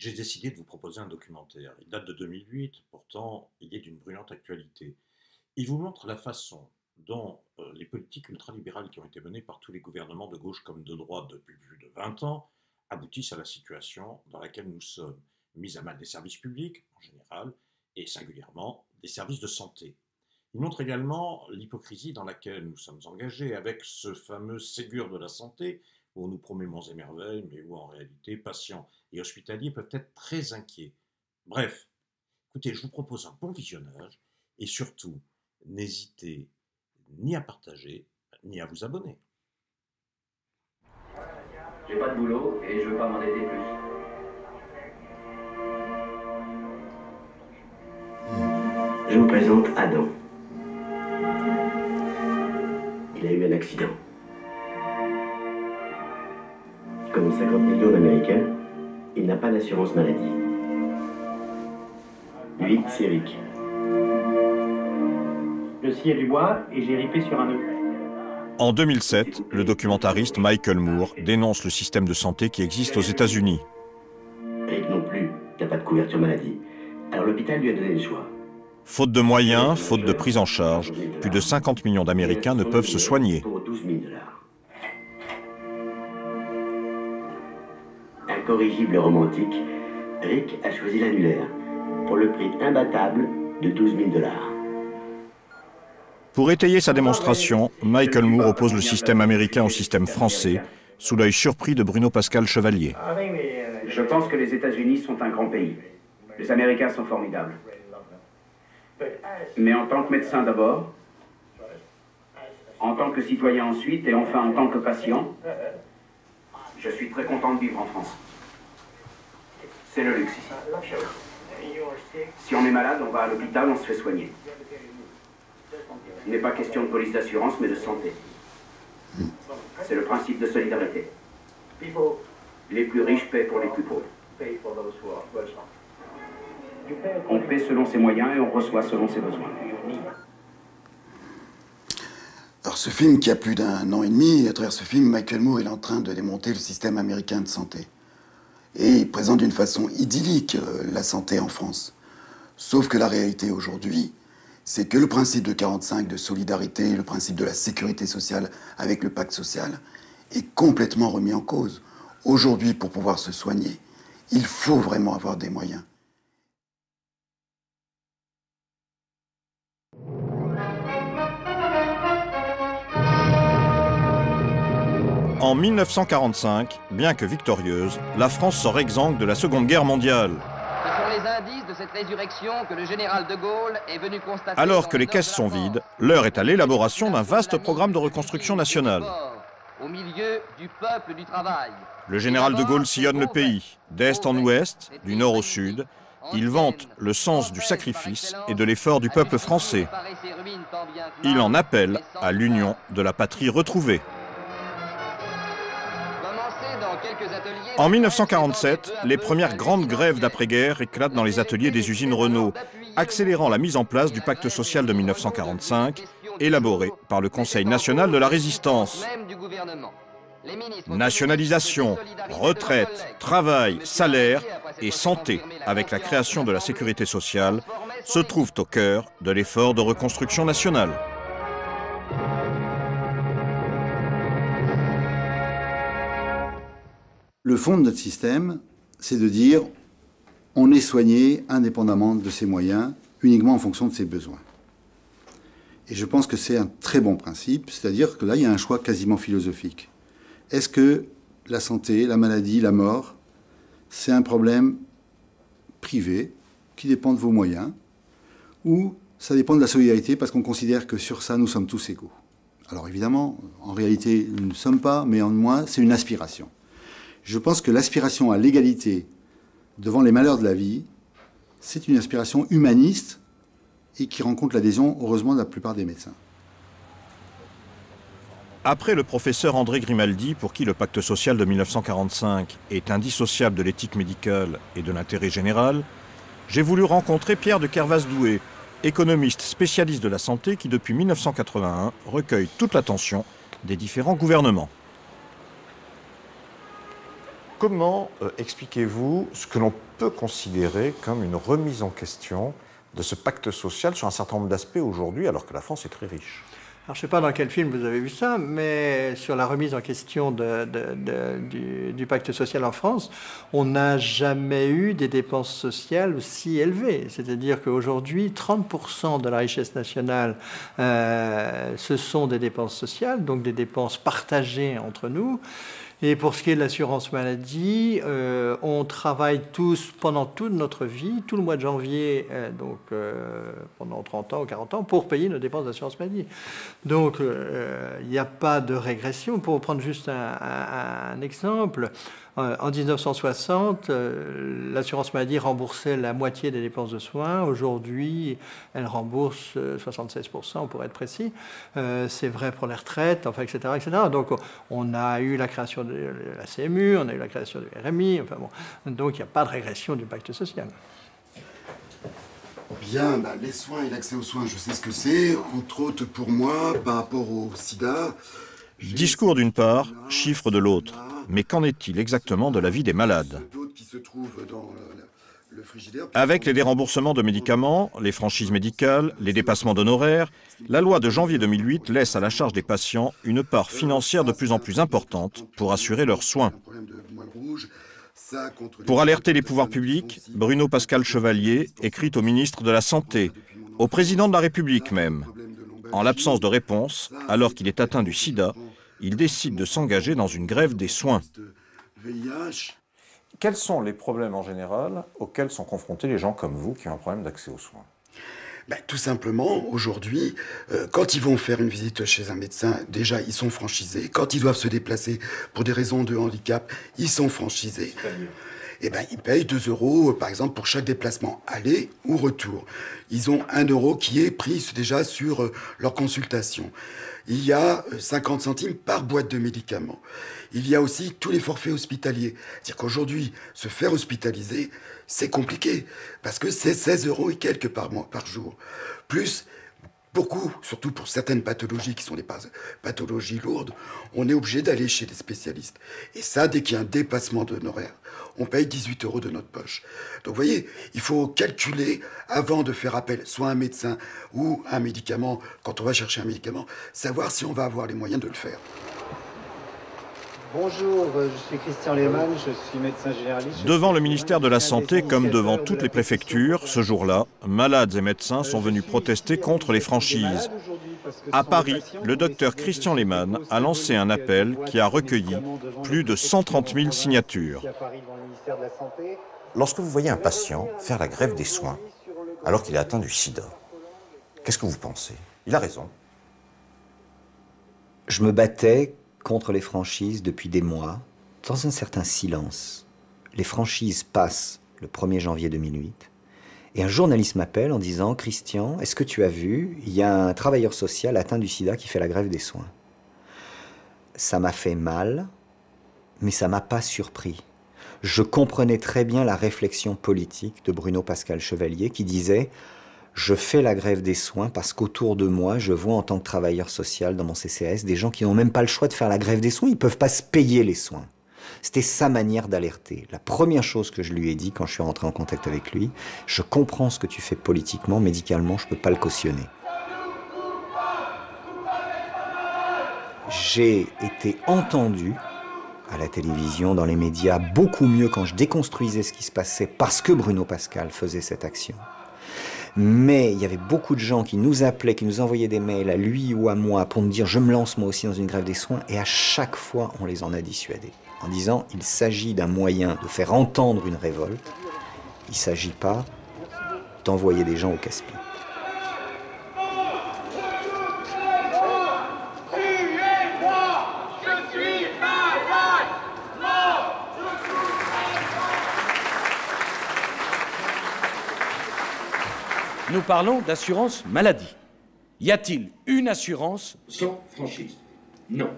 j'ai décidé de vous proposer un documentaire. Il date de 2008, pourtant il est d'une brûlante actualité. Il vous montre la façon dont les politiques ultralibérales qui ont été menées par tous les gouvernements de gauche comme de droite depuis plus de 20 ans aboutissent à la situation dans laquelle nous sommes, mise à mal des services publics en général et singulièrement des services de santé. Il montre également l'hypocrisie dans laquelle nous sommes engagés avec ce fameux Ségur de la santé où on nous promet monts et merveilles, mais où en réalité patients et hospitaliers peuvent être très inquiets. Bref, écoutez, je vous propose un bon visionnage et surtout, n'hésitez ni à partager, ni à vous abonner. J'ai pas de boulot et je veux pas m'endetter plus. Je vous présente Adam. Il a eu un accident. Comme 50 millions d'Américains, il n'a pas d'assurance maladie. Lui, c'est Rick. Je sciais du bois et j'ai ripé sur un nœud. En 2007, le documentariste Michael Moore dénonce le système de santé qui existe aux États-Unis. Rick non plus n'a pas de couverture maladie. Alors l'hôpital lui a donné le choix. Faute de moyens, faute de prise en charge, plus de 50 millions d'Américains ne peuvent se soigner. Pour 12 000 $. Incorrigible romantique, Rick a choisi l'annulaire pour le prix imbattable de 12 000 $. Pour étayer sa démonstration, Michael Moore oppose le système américain au système français, sous l'œil surpris de Bruno Pascal Chevalier. Je pense que les États-Unis sont un grand pays. Les Américains sont formidables. Mais en tant que médecin d'abord, en tant que citoyen ensuite, et enfin en tant que patient, je suis très content de vivre en France. C'est le luxe ici. Si on est malade, on va à l'hôpital, on se fait soigner. Il n'est pas question de police d'assurance, mais de santé. C'est le principe de solidarité. Les plus riches paient pour les plus pauvres. On paie selon ses moyens et on reçoit selon ses besoins. Alors ce film qui a plus d'un an et demi, à travers ce film, Michael Moore est en train de démonter le système américain de santé. Et il présente d'une façon idyllique la santé en France. Sauf que la réalité aujourd'hui, c'est que le principe de 45 de solidarité, le principe de la sécurité sociale avec le pacte social est complètement remis en cause. Aujourd'hui, pour pouvoir se soigner, il faut vraiment avoir des moyens. En 1945, bien que victorieuse, la France sort exsangue de la Seconde Guerre mondiale. Ce sont les indices de cette résurrection que le général de Gaulle est venu constater. Alors que les caisses sont vides, l'heure est à l'élaboration d'un vaste programme de reconstruction nationale. Au milieu du peuple du travail. Le général de Gaulle sillonne le pays, d'est en ouest, du nord au sud. Il vante le sens du sacrifice et de l'effort du peuple français. Il en appelle à l'union de la patrie retrouvée. En 1947, les premières grandes grèves d'après-guerre éclatent dans les ateliers des usines Renault, accélérant la mise en place du pacte social de 1945, élaboré par le Conseil national de la résistance. Nationalisation, retraite, travail, salaire et santé, avec la création de la sécurité sociale, se trouvent au cœur de l'effort de reconstruction nationale. Le fond de notre système, c'est de dire on est soigné indépendamment de ses moyens, uniquement en fonction de ses besoins. Et je pense que c'est un très bon principe, c'est-à-dire que là, il y a un choix quasiment philosophique. Est-ce que la santé, la maladie, la mort, c'est un problème privé qui dépend de vos moyens, ou ça dépend de la solidarité parce qu'on considère que sur ça, nous sommes tous égaux? Alors évidemment, en réalité, nous ne sommes pas, mais en moi, c'est une aspiration. Je pense que l'aspiration à l'égalité devant les malheurs de la vie, c'est une aspiration humaniste et qui rencontre l'adhésion, heureusement, de la plupart des médecins. Après le professeur André Grimaldi, pour qui le pacte social de 1945 est indissociable de l'éthique médicale et de l'intérêt général, j'ai voulu rencontrer Pierre de Kervas-Doué, économiste spécialiste de la santé qui, depuis 1981, recueille toute l'attention des différents gouvernements. Comment expliquez-vous ce que l'on peut considérer comme une remise en question de ce pacte social sur un certain nombre d'aspects aujourd'hui, alors que la France est très riche? Alors, je ne sais pas dans quel film vous avez vu ça, mais sur la remise en question du pacte social en France, on n'a jamais eu des dépenses sociales aussi élevées. C'est-à-dire qu'aujourd'hui, 30% de la richesse nationale, ce sont des dépenses sociales, donc des dépenses partagées entre nous. Et pour ce qui est de l'assurance maladie, on travaille tous pendant toute notre vie, tout le mois de janvier, pendant 30 ans ou 40 ans, pour payer nos dépenses d'assurance maladie. Donc, il n'y a pas de régression. Pour prendre juste un exemple, en 1960, l'assurance maladie remboursait la moitié des dépenses de soins. Aujourd'hui, elle rembourse 76%, pour être précis. C'est vrai pour les retraites, enfin, etc., etc. Donc, on a eu la création de la CMU, on a eu la création du RMI. Enfin, bon. Donc, il n'y a pas de régression du pacte social. Bien, les soins et l'accès aux soins, je sais ce que c'est. Entre autres, pour moi, par rapport au sida... Discours d'une part, chiffres de l'autre. Mais qu'en est-il exactement de la vie des malades? Avec les déremboursements de médicaments, les franchises médicales, les dépassements d'honoraires, la loi de janvier 2008 laisse à la charge des patients une part financière de plus en plus importante pour assurer leurs soins. Pour alerter les pouvoirs publics, Bruno Pascal Chevalier écrit au ministre de la Santé, au président de la République même. En l'absence de réponse, alors qu'il est atteint du sida, il décide de s'engager dans une grève des soins. Quels sont les problèmes en général auxquels sont confrontés les gens comme vous qui ont un problème d'accès aux soins? Tout simplement, aujourd'hui, quand ils vont faire une visite chez un médecin, déjà, ils sont franchisés. Quand ils doivent se déplacer pour des raisons de handicap, ils sont franchisés. Ils payent 2 €, par exemple, pour chaque déplacement, aller ou retour. Ils ont 1 € qui est pris déjà sur leur consultation. Il y a 50 centimes par boîte de médicaments. Il y a aussi tous les forfaits hospitaliers. C'est-à-dire qu'aujourd'hui, se faire hospitaliser, c'est compliqué, parce que c'est 16 € et quelques par jour. Plus, beaucoup, surtout pour certaines pathologies qui sont des pathologies lourdes, on est obligé d'aller chez des spécialistes. Et ça, dès qu'il y a un dépassement d'honoraires, on paye 18 € de notre poche. Donc vous voyez, il faut calculer avant de faire appel soit à un médecin ou à un médicament, quand on va chercher un médicament, savoir si on va avoir les moyens de le faire. Bonjour, je suis Christian Lehmann, je suis médecin généraliste. Devant le ministère de la Santé, comme devant toutes les préfectures, ce jour-là, malades et médecins sont venus protester contre les franchises. À Paris, le docteur Christian Lehmann a lancé un appel qui a recueilli plus de 130 000 signatures. Lorsque vous voyez un patient faire la grève des soins, alors qu'il est atteint du sida, qu'est-ce que vous pensez? Il a raison. Je me battais contre les franchises depuis des mois, dans un certain silence. Les franchises passent le 1er janvier 2008, et un journaliste m'appelle en disant « Christian, est-ce que tu as vu, il y a un travailleur social atteint du sida qui fait la grève des soins. » Ça m'a fait mal, mais ça m'a pas surpris. Je comprenais très bien la réflexion politique de Bruno Pascal Chevalier qui disait « Je fais la grève des soins parce qu'autour de moi, je vois en tant que travailleur social dans mon CCAS des gens qui n'ont même pas le choix de faire la grève des soins, ils ne peuvent pas se payer les soins. » C'était sa manière d'alerter. La première chose que je lui ai dit quand je suis rentré en contact avec lui, « Je comprends ce que tu fais politiquement, médicalement, je ne peux pas le cautionner. » J'ai été entendu à la télévision, dans les médias, beaucoup mieux quand je déconstruisais ce qui se passait parce que Bruno Pascal faisait cette action. Mais il y avait beaucoup de gens qui nous appelaient, qui nous envoyaient des mails à lui ou à moi pour nous dire « je me lance moi aussi dans une grève des soins » et à chaque fois on les en a dissuadés en disant « il s'agit d'un moyen de faire entendre une révolte, il ne s'agit pas d'envoyer des gens au casse-pied ». Nous parlons d'assurance maladie. Y a-t-il une assurance sans franchise? Non.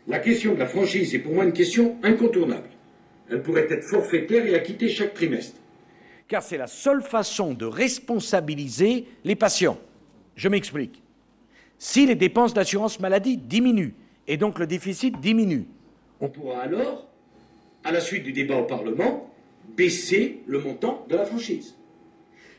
La question de la franchise est pour moi une question incontournable. Elle pourrait être forfaitaire et acquittée chaque trimestre. Car c'est la seule façon de responsabiliser les patients. Je m'explique. Si les dépenses d'assurance maladie diminuent, et donc le déficit diminue, on pourra alors à la suite du débat au Parlement, baisser le montant de la franchise.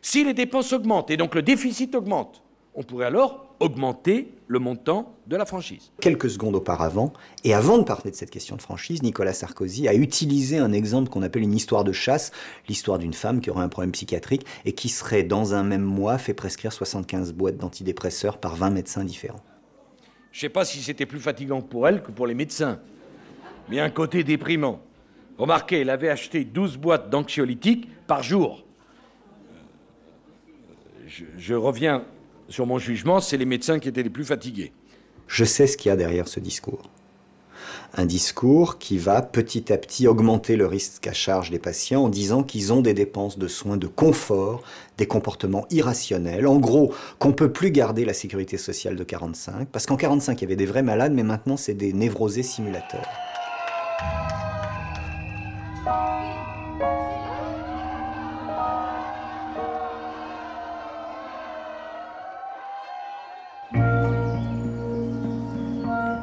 Si les dépenses augmentent et donc le déficit augmente, on pourrait alors augmenter le montant de la franchise. Quelques secondes auparavant, et avant de parler de cette question de franchise, Nicolas Sarkozy a utilisé un exemple qu'on appelle une histoire de chasse, l'histoire d'une femme qui aurait un problème psychiatrique et qui serait, dans un même mois, fait prescrire 75 boîtes d'antidépresseurs par 20 médecins différents. Je ne sais pas si c'était plus fatigant pour elle que pour les médecins, mais il y a un côté déprimant. Remarquez, elle avait acheté 12 boîtes d'anxiolytiques par jour. Je reviens sur mon jugement, c'est les médecins qui étaient les plus fatigués. Je sais ce qu'il y a derrière ce discours. Un discours qui va petit à petit augmenter le risque à charge des patients en disant qu'ils ont des dépenses de soins de confort, des comportements irrationnels. En gros, qu'on ne peut plus garder la sécurité sociale de 45, parce qu'en 45, il y avait des vrais malades, mais maintenant, c'est des névrosés simulateurs.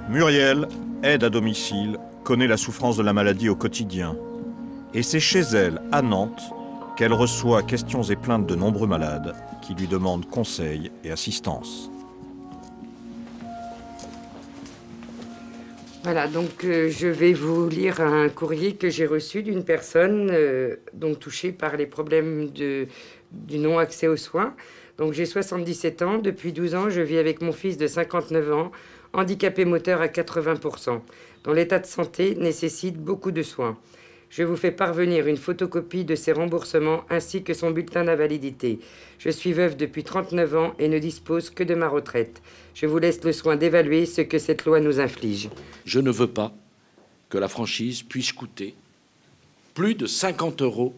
Muriel, aide à domicile, connaît la souffrance de la maladie au quotidien. Et c'est chez elle, à Nantes, qu'elle reçoit questions et plaintes de nombreux malades qui lui demandent conseils et assistance. Voilà, donc je vais vous lire un courrier que j'ai reçu d'une personne donc touchée par les problèmes du non-accès aux soins. Donc j'ai 77 ans, depuis 12 ans, je vis avec mon fils de 59 ans, handicapé moteur à 80%, dont l'état de santé nécessite beaucoup de soins. Je vous fais parvenir une photocopie de ses remboursements ainsi que son bulletin d'invalidité. Je suis veuve depuis 39 ans et ne dispose que de ma retraite. Je vous laisse le soin d'évaluer ce que cette loi nous inflige. Je ne veux pas que la franchise puisse coûter plus de 50 €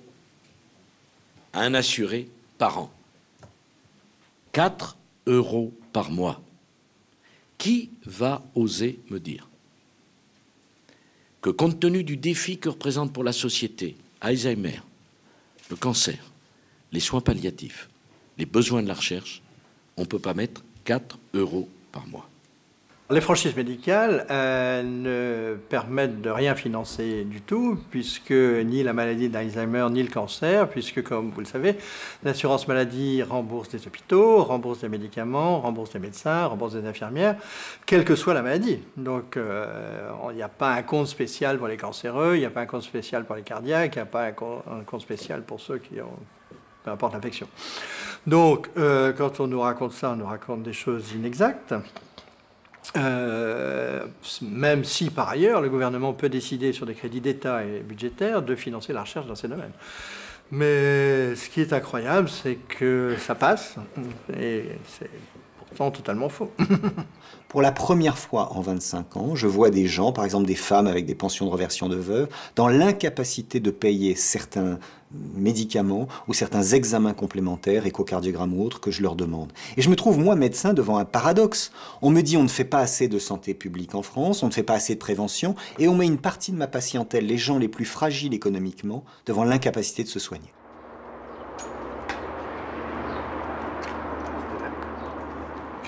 à un assuré par an. 4 € par mois. Qui va oser me dire que, compte tenu du défi que représente pour la société Alzheimer, le cancer, les soins palliatifs, les besoins de la recherche, on ne peut pas mettre 4 € par mois? Les franchises médicales ne permettent de rien financer du tout, puisque ni la maladie d'Alzheimer, ni le cancer, puisque, comme vous le savez, l'assurance maladie rembourse des hôpitaux, rembourse des médicaments, rembourse des médecins, rembourse des infirmières, quelle que soit la maladie. Donc, il n'y a pas un compte spécial pour les cancéreux, il n'y a pas un compte spécial pour les cardiaques, il n'y a pas un compte spécial pour ceux qui ont, peu importe l'infection. Donc, quand on nous raconte ça, on nous raconte des choses inexactes. Même si, par ailleurs, le gouvernement peut décider sur des crédits d'État et budgétaires de financer la recherche dans ces domaines. Mais ce qui est incroyable, c'est que ça passe, et c'est pourtant totalement faux. Pour la première fois en 25 ans, je vois des gens, par exemple des femmes avec des pensions de reversion de veuve, dans l'incapacité de payer certains médicaments ou certains examens complémentaires, échocardiogramme ou autres, que je leur demande. Et je me trouve, moi, médecin, devant un paradoxe. On me dit on ne fait pas assez de santé publique en France, on ne fait pas assez de prévention, et on met une partie de ma patientèle, les gens les plus fragiles économiquement, devant l'incapacité de se soigner.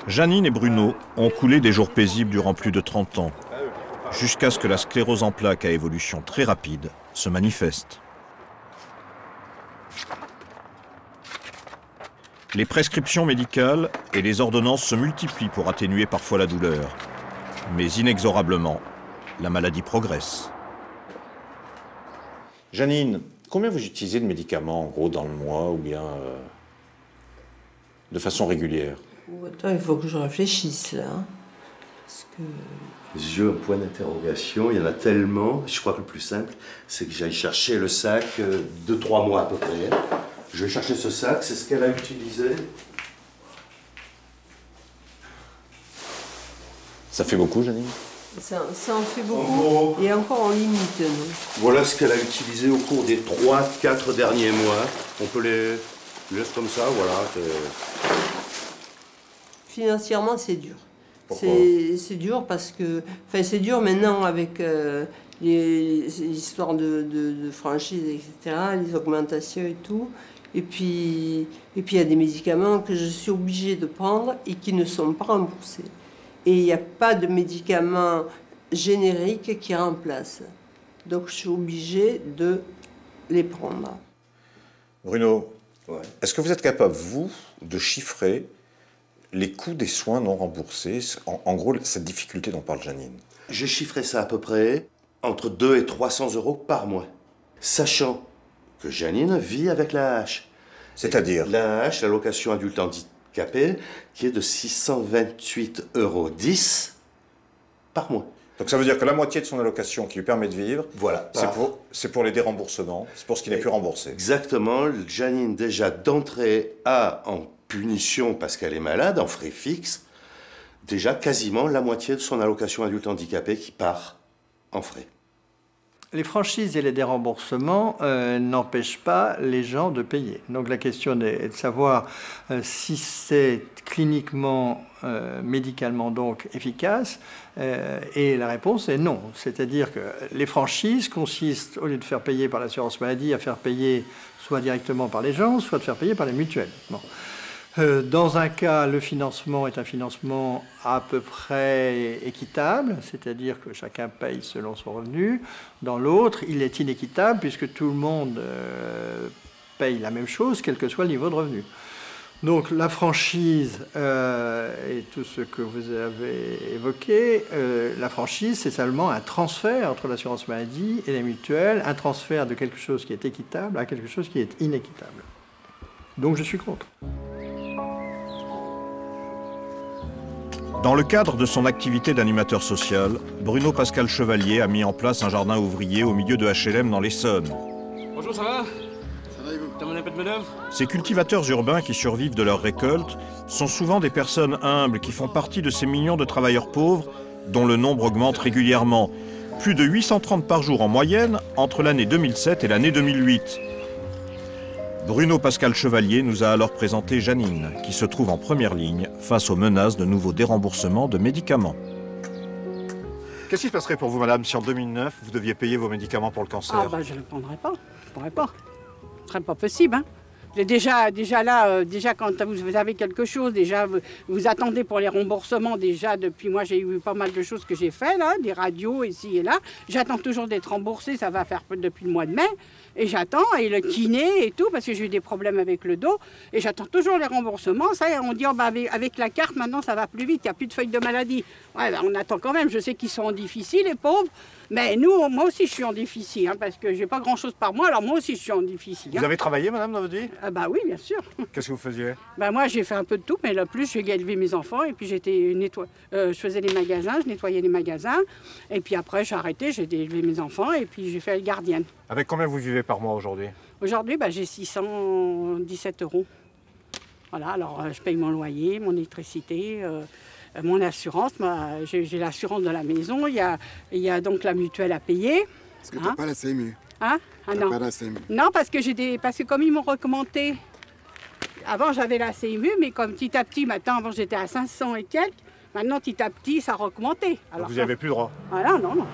Janine et Bruno ont coulé des jours paisibles durant plus de 30 ans, jusqu'à ce que la sclérose en plaques à évolution très rapide se manifeste. Les prescriptions médicales et les ordonnances se multiplient pour atténuer parfois la douleur. Mais inexorablement, la maladie progresse. Janine, combien vous utilisez de médicaments, en gros, dans le mois, ou bien de façon régulière? Attends, il faut que je réfléchisse, là. Parce que... J'ai un point d'interrogation, il y en a tellement. Je crois que le plus simple, c'est que j'aille chercher le sac de 3 mois à peu près. Je vais chercher ce sac, c'est ce qu'elle a utilisé. Ça fait beaucoup, Janine? Ça en fait beaucoup, et encore en limite, nous. Voilà ce qu'elle a utilisé au cours des 3-4 derniers mois. On peut les laisser comme ça, voilà. Financièrement, c'est dur. Pourquoi? C'est dur parce que... Enfin, c'est dur maintenant avec les histoires de franchise, etc., les augmentations et tout. Et puis, il y a des médicaments que je suis obligée de prendre et qui ne sont pas remboursés. Et il n'y a pas de médicaments génériques qui remplacent. Donc je suis obligée de les prendre. Bruno, est-ce que vous êtes capable, vous, de chiffrer les coûts des soins non remboursés, en gros, cette difficulté dont parle Janine? J'ai chiffré ça à peu près entre 200 et 300 euros par mois, sachant que Janine vit avec l'AAH. C'est-à-dire? L'AAH, l'allocation adulte handicapé, qui est de 628,10 € par mois. Donc ça veut dire que la moitié de son allocation qui lui permet de vivre, voilà, c'est pour les déremboursements, c'est pour ce qui n'est plus remboursé. Exactement. Janine, déjà d'entrée, a en punition, parce qu'elle est malade, en frais fixes, déjà quasiment la moitié de son allocation adulte handicapé qui part en frais. Les franchises et les déremboursements n'empêchent pas les gens de payer. Donc la question est de savoir si c'est cliniquement, médicalement donc efficace, et la réponse est non. C'est-à-dire que les franchises consistent, au lieu de faire payer par l'assurance maladie, à faire payer soit directement par les gens, soit de faire payer par les mutuelles. Bon. Dans un cas, le financement est un financement à peu près équitable, c'est-à-dire que chacun paye selon son revenu. Dans l'autre, il est inéquitable puisque tout le monde paye la même chose, quel que soit le niveau de revenu. Donc la franchise et tout ce que vous avez évoqué, la franchise, c'est seulement un transfert entre l'assurance maladie et les mutuelles, un transfert de quelque chose qui est équitable à quelque chose qui est inéquitable. Donc je suis contre. Dans le cadre de son activité d'animateur social, Bruno Pascal Chevalier a mis en place un jardin ouvrier au milieu de HLM dans l'Essonne. Bonjour, ça va? Ça va et vous? T'as mon épée de manœuvre? Ces cultivateurs urbains qui survivent de leurs récoltes sont souvent des personnes humbles qui font partie de ces millions de travailleurs pauvres dont le nombre augmente régulièrement. Plus de 830 par jour en moyenne entre l'année 2007 et l'année 2008. Bruno Pascal Chevalier nous a alors présenté Janine, qui se trouve en première ligne face aux menaces de nouveaux déremboursements de médicaments. Qu'est-ce qui se passerait pour vous, madame, si en 2009, vous deviez payer vos médicaments pour le cancer? Ah bah je ne le prendrais pas, je ne pourrais pas. Ce serait pas possible, hein. Déjà là, déjà quand vous avez quelque chose, déjà vous attendez pour les remboursements, déjà depuis moi j'ai eu pas mal de choses que j'ai fait là, des radios ici et là. J'attends toujours d'être remboursée, ça va faire depuis le mois de mai. Et j'attends, et le kiné et tout, parce que j'ai eu des problèmes avec le dos, et j'attends toujours les remboursements. Ça, on dit, oh, bah, avec la carte, maintenant, ça va plus vite, il n'y a plus de feuilles de maladie. Ouais, bah, on attend quand même, je sais qu'ils sont en difficile, les pauvres, mais nous, moi aussi, je suis en difficile, hein, parce que j'ai pas grand-chose par mois, alors moi aussi, je suis en difficile. Vous avez travaillé, madame, dans votre vie? Bah oui, bien sûr. Qu'est-ce que vous faisiez? Bah moi, j'ai fait un peu de tout, mais le plus, j'ai élevé mes enfants, et puis je faisais les magasins, je nettoyais les magasins, et puis après, j'ai arrêté, j'ai élevé mes enfants, et puis j'ai fait le gardienne. Avec combien vous vivez par mois aujourd'hui? Aujourd'hui, bah, j'ai 617 €. Voilà, alors je paye mon loyer, mon électricité, mon assurance. J'ai l'assurance de la maison, il y a donc la mutuelle à payer. Est-ce que tu n'as pas la CMU? Hein? Ah non. Pas la CMU. Non, parce que comme ils m'ont recommandé, avant j'avais la CMU, mais comme petit à petit, maintenant, avant j'étais à 500 et quelques, maintenant petit à petit ça a augmenté. Alors, vous n'y avez plus droit? Voilà, non, non.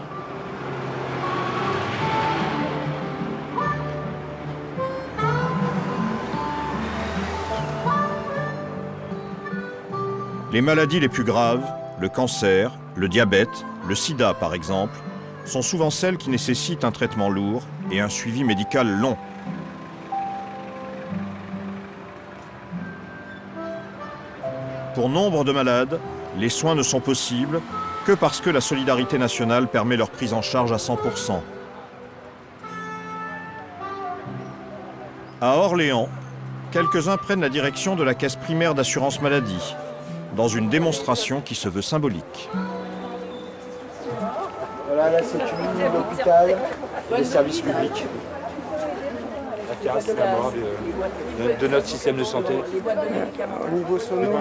Les maladies les plus graves, le cancer, le diabète, le sida par exemple, sont souvent celles qui nécessitent un traitement lourd et un suivi médical long. Pour nombre de malades, les soins ne sont possibles que parce que la solidarité nationale permet leur prise en charge à 100%. À Orléans, quelques-uns prennent la direction de la caisse primaire d'assurance maladie, dans une démonstration qui se veut symbolique. Voilà la sécurité, l'hôpital, les services publics. La carte, la mort de notre système de santé. Au niveau sonore,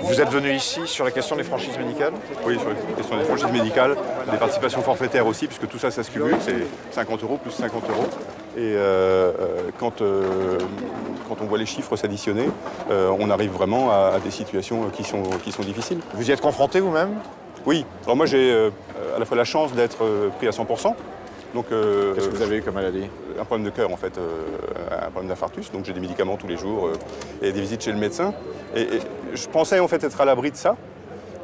Vous êtes venu ici sur la question des franchises médicales? Oui, sur la question des franchises médicales, des participations forfaitaires aussi, puisque tout ça, ça se cumule, c'est 50 € plus 50 €. Et quand on voit les chiffres s'additionner, on arrive vraiment à des situations qui sont difficiles. Vous y êtes confronté vous-même? Oui. Alors moi, j'ai à la fois la chance d'être pris à 100%. Qu'est-ce que vous avez comme maladie? Un problème de cœur, en fait, un problème d'infarctus. Donc j'ai des médicaments tous les jours et des visites chez le médecin. Et je pensais en fait être à l'abri de ça.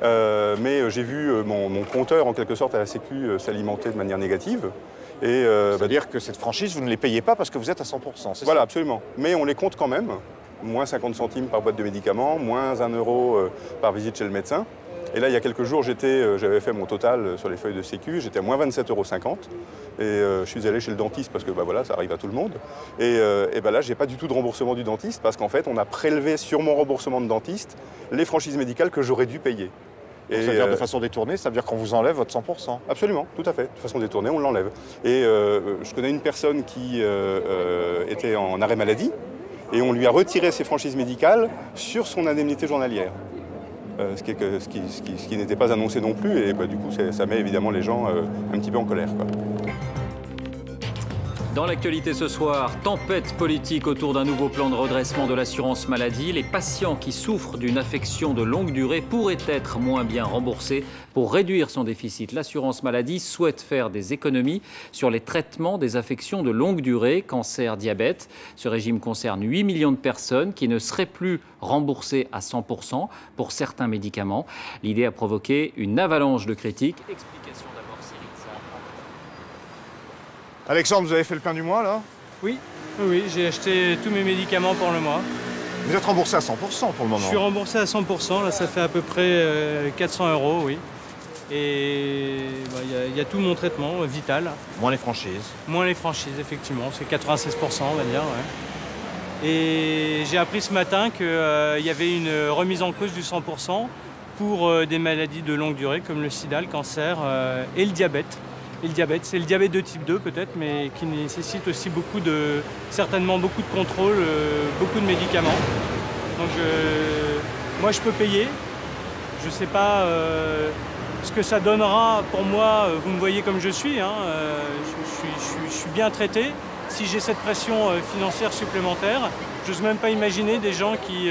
mais j'ai vu mon compteur, en quelque sorte, à la Sécu s'alimenter de manière négative. C'est-à-dire que cette franchise, vous ne les payez pas parce que vous êtes à 100%, c'est voilà, ça? Absolument. Mais on les compte quand même. Moins 50 centimes par boîte de médicaments, moins 1 euro par visite chez le médecin. Et là, il y a quelques jours, j'avais fait mon total sur les feuilles de Sécu, j'étais à moins 27,50 €. Et je suis allé chez le dentiste parce que voilà, ça arrive à tout le monde. Et là, je n'ai pas du tout de remboursement du dentiste parce qu'en fait, on a prélevé sur mon remboursement de dentiste les franchises médicales que j'aurais dû payer. Ça veut dire de façon détournée, ça veut dire qu'on vous enlève votre 100%. Absolument, tout à fait. De façon détournée, on l'enlève. Et je connais une personne qui était en arrêt maladie et on lui a retiré ses franchises médicales sur son indemnité journalière. Ce qui n'était pas annoncé non plus, et du coup ça met évidemment les gens un petit peu en colère, quoi. Dans l'actualité ce soir, tempête politique autour d'un nouveau plan de redressement de l'assurance maladie. Les patients qui souffrent d'une affection de longue durée pourraient être moins bien remboursés. Pour réduire son déficit, l'assurance maladie souhaite faire des économies sur les traitements des affections de longue durée, cancer, diabète. Ce régime concerne 8 millions de personnes qui ne seraient plus remboursées à 100% pour certains médicaments. L'idée a provoqué une avalanche de critiques. Explication d'abord, Cyril. Alexandre, vous avez fait le plein du mois, là? Oui, j'ai acheté tous mes médicaments pour le mois. Vous êtes remboursé à 100% pour le moment? Je suis remboursé à 100%, là ça fait à peu près 400 €, oui. Et il y a tout mon traitement vital. Moins les franchises? Moins les franchises, effectivement, c'est 96%, on va dire, ouais. Et j'ai appris ce matin qu'il y avait une remise en cause du 100% pour des maladies de longue durée comme le sida, le cancer et le diabète. Et le diabète, c'est le diabète de type 2 peut-être, mais qui nécessite aussi certainement beaucoup de contrôle, beaucoup de médicaments. Donc moi je peux payer, je ne sais pas ce que ça donnera pour moi, vous me voyez comme je suis, hein, je suis bien traité. Si j'ai cette pression financière supplémentaire, je n'ose même pas imaginer des gens qui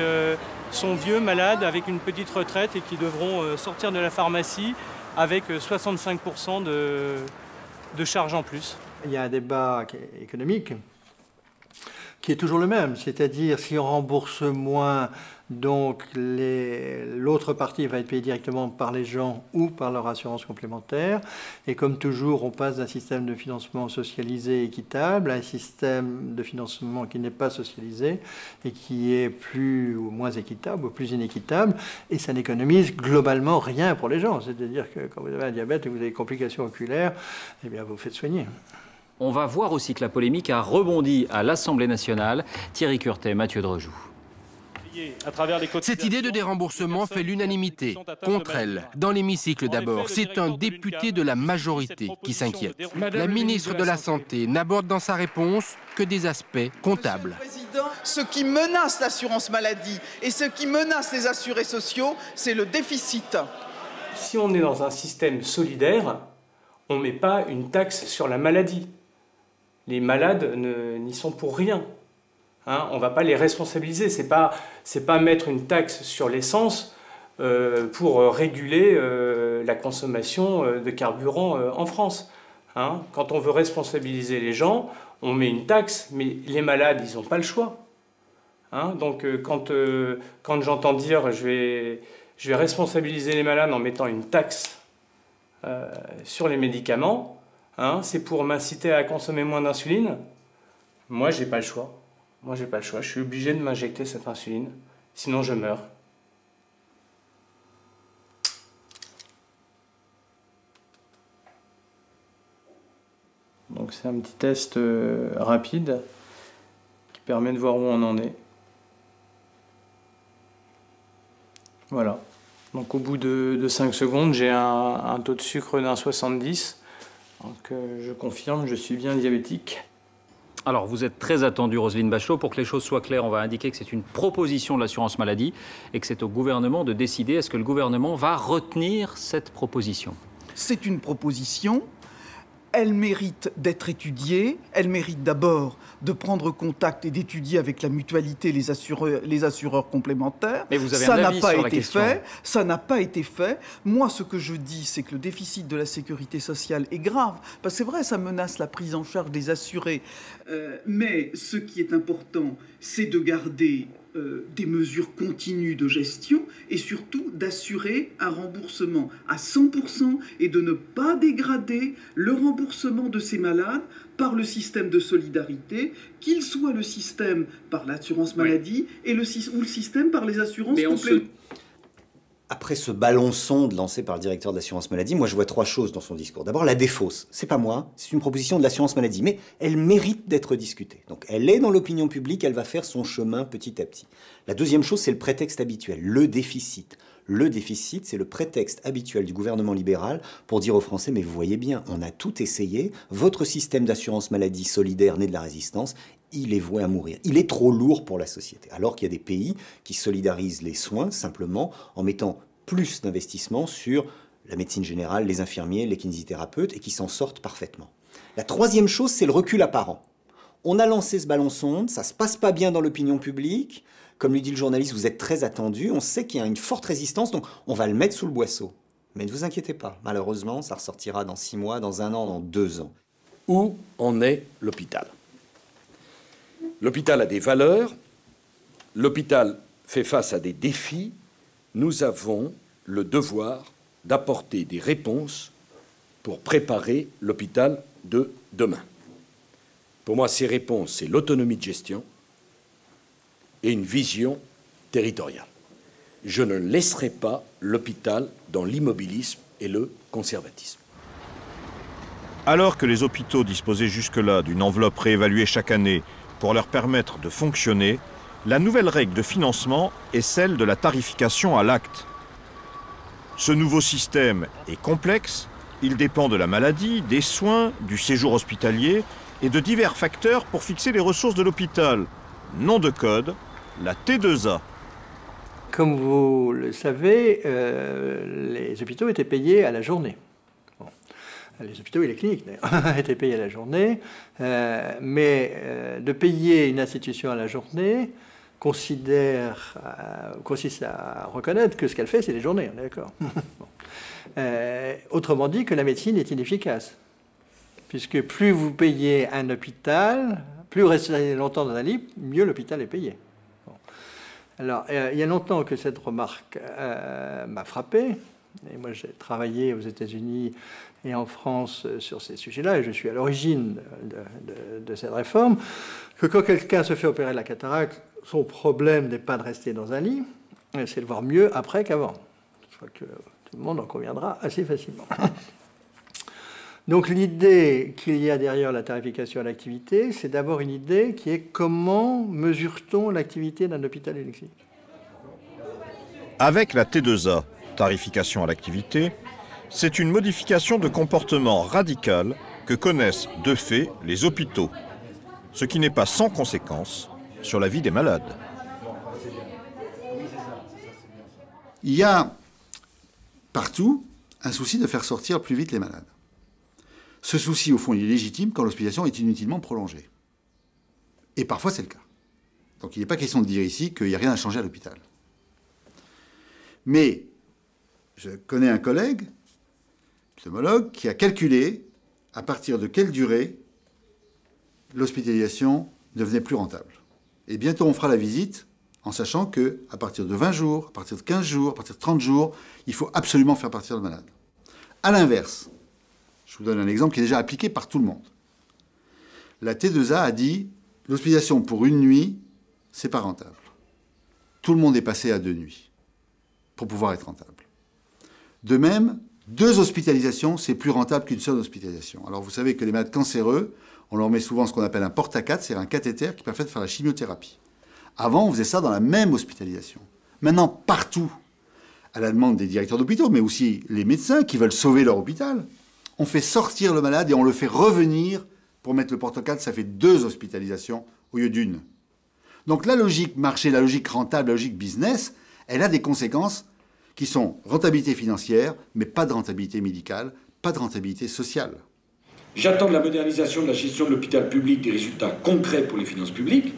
sont vieux, malades, avec une petite retraite et qui devront sortir de la pharmacie avec 65% de charges en plus. Il y a un débat économique qui est toujours le même, c'est-à-dire si on rembourse moins, donc l'autre partie va être payée directement par les gens ou par leur assurance complémentaire. Et comme toujours, on passe d'un système de financement socialisé équitable à un système de financement qui n'est pas socialisé et qui est plus ou moins équitable ou plus inéquitable. Et ça n'économise globalement rien pour les gens. C'est-à-dire que quand vous avez un diabète et que vous avez des complications oculaires, eh bien vous vous faites soigner. On va voir aussi que la polémique a rebondi à l'Assemblée nationale. Thierry Curtet, Mathieu Drejou. Cette idée de déremboursement fait l'unanimité contre elle. Dans l'hémicycle d'abord, c'est un député de la majorité qui s'inquiète. La ministre de la Santé n'aborde dans sa réponse que des aspects comptables. Ce qui menace l'assurance maladie et ce qui menace les assurés sociaux, c'est le déficit. Si on est dans un système solidaire, on ne met pas une taxe sur la maladie. Les malades n'y sont pour rien. Hein, on ne va pas les responsabiliser. C'est pas mettre une taxe sur l'essence pour réguler la consommation de carburant en France. Hein, quand on veut responsabiliser les gens, on met une taxe, mais les malades, ils n'ont pas le choix. Hein, donc quand j'entends dire je vais responsabiliser les malades en mettant une taxe sur les médicaments, hein, c'est pour m'inciter à consommer moins d'insuline. Moi, j'ai pas le choix. Moi, j'ai pas le choix. Je suis obligé de m'injecter cette insuline, sinon je meurs. Donc c'est un petit test rapide qui permet de voir où on en est. Voilà. Donc au bout de 5 secondes, j'ai un taux de sucre d'un 70. Donc je confirme, je suis bien diabétique. Alors, vous êtes très attendu, Roselyne Bachelot. Pour que les choses soient claires, on va indiquer que c'est une proposition de l'assurance maladie et que c'est au gouvernement de décider. Est-ce que le gouvernement va retenir cette proposition? C'est une proposition. Elle mérite d'être étudiée. Elle mérite d'abord de prendre contact et d'étudier avec la mutualité les assureurs complémentaires. Mais vous avez ça un n'a avis pas sur la été question. fait. Ça n'a pas été fait. Moi, ce que je dis, c'est que le déficit de la sécurité sociale est grave. Parce que c'est vrai, ça menace la prise en charge des assurés. Mais ce qui est important, c'est de garder des mesures continues de gestion et surtout d'assurer un remboursement à 100% et de ne pas dégrader le remboursement de ces malades par le système de solidarité, qu'il soit le système par l'assurance maladie ou le système par les assurances complémentaires. Après ce ballon sonde lancé par le directeur de l'assurance maladie, moi je vois 3 choses dans son discours. D'abord, la défausse. C'est pas moi, c'est une proposition de l'assurance maladie, mais elle mérite d'être discutée. Donc elle est dans l'opinion publique, elle va faire son chemin petit à petit. La deuxième chose, c'est le prétexte habituel, le déficit. Le déficit, c'est le prétexte habituel du gouvernement libéral pour dire aux Français, mais vous voyez bien, on a tout essayé, votre système d'assurance maladie solidaire né de la résistance, il est voué à mourir. Il est trop lourd pour la société. Alors qu'il y a des pays qui solidarisent les soins simplement en mettant plus d'investissements sur la médecine générale, les infirmiers, les kinésithérapeutes et qui s'en sortent parfaitement. La troisième chose, c'est le recul apparent. On a lancé ce ballon sonde, ça se passe pas bien dans l'opinion publique. Comme lui dit le journaliste, vous êtes très attendu. On sait qu'il y a une forte résistance, donc on va le mettre sous le boisseau. Mais ne vous inquiétez pas, malheureusement, ça ressortira dans 6 mois, dans 1 an, dans 2 ans. Où en est l'hôpital? L'hôpital a des valeurs, l'hôpital fait face à des défis. Nous avons le devoir d'apporter des réponses pour préparer l'hôpital de demain. Pour moi, ces réponses, c'est l'autonomie de gestion et une vision territoriale. Je ne laisserai pas l'hôpital dans l'immobilisme et le conservatisme. Alors que les hôpitaux disposaient jusque-là d'une enveloppe réévaluée chaque année pour leur permettre de fonctionner, la nouvelle règle de financement est celle de la tarification à l'acte. Ce nouveau système est complexe, il dépend de la maladie, des soins, du séjour hospitalier et de divers facteurs pour fixer les ressources de l'hôpital. Nom de code, la T2A. Comme vous le savez, les hôpitaux étaient payés à la journée. Bon. Les hôpitaux et les cliniques, d'ailleurs, étaient payés à la journée. Mais de payer une institution à la journée consiste à reconnaître que ce qu'elle fait, c'est les journées, on est d'accord. Bon. Autrement dit, que la médecine est inefficace. Puisque plus vous payez un hôpital, plus vous restez longtemps dans un lit, mieux l'hôpital est payé. Bon. Alors, il y a longtemps que cette remarque m'a frappé. Et moi, j'ai travaillé aux États-Unis et en France sur ces sujets-là, et je suis à l'origine de cette réforme, que quand quelqu'un se fait opérer de la cataracte, son problème n'est pas de rester dans un lit, c'est de voir mieux après qu'avant. Je crois que tout le monde en conviendra assez facilement. Donc l'idée qu'il y a derrière la tarification à l'activité, c'est d'abord une idée qui est comment mesure-t-on l'activité d'un hôpital et d'une clinique? Avec la T2A, tarification à l'activité, c'est une modification de comportement radicale que connaissent de fait les hôpitaux, ce qui n'est pas sans conséquence sur la vie des malades. Il y a partout un souci de faire sortir plus vite les malades. Ce souci, au fond, il est légitime quand l'hospitalisation est inutilement prolongée. Et parfois, c'est le cas. Donc il n'est pas question de dire ici qu'il n'y a rien à changer à l'hôpital. Mais je connais un collègue, pneumologue, qui a calculé à partir de quelle durée l'hospitalisation devenait plus rentable. Et bientôt, on fera la visite en sachant qu'à partir de 20 jours, à partir de 15 jours, à partir de 30 jours, il faut absolument faire partir le malade. À l'inverse, je vous donne un exemple qui est déjà appliqué par tout le monde. La T2A a dit l'hospitalisation pour une nuit, c'est pas rentable. Tout le monde est passé à 2 nuits pour pouvoir être rentable. De même, 2 hospitalisations, c'est plus rentable qu'une seule hospitalisation. Alors vous savez que les malades cancéreux, on leur met souvent ce qu'on appelle un porte-à-4, c'est un cathéter qui permet de faire la chimiothérapie. Avant, on faisait ça dans la même hospitalisation. Maintenant, partout, à la demande des directeurs d'hôpitaux, mais aussi les médecins qui veulent sauver leur hôpital, on fait sortir le malade et on le fait revenir pour mettre le porte-à-4, ça fait 2 hospitalisations au lieu d'1. Donc la logique marché, la logique rentable, la logique business, elle a des conséquences qui sont rentabilité financière, mais pas de rentabilité médicale, pas de rentabilité sociale. J'attends de la modernisation de la gestion de l'hôpital public des résultats concrets pour les finances publiques.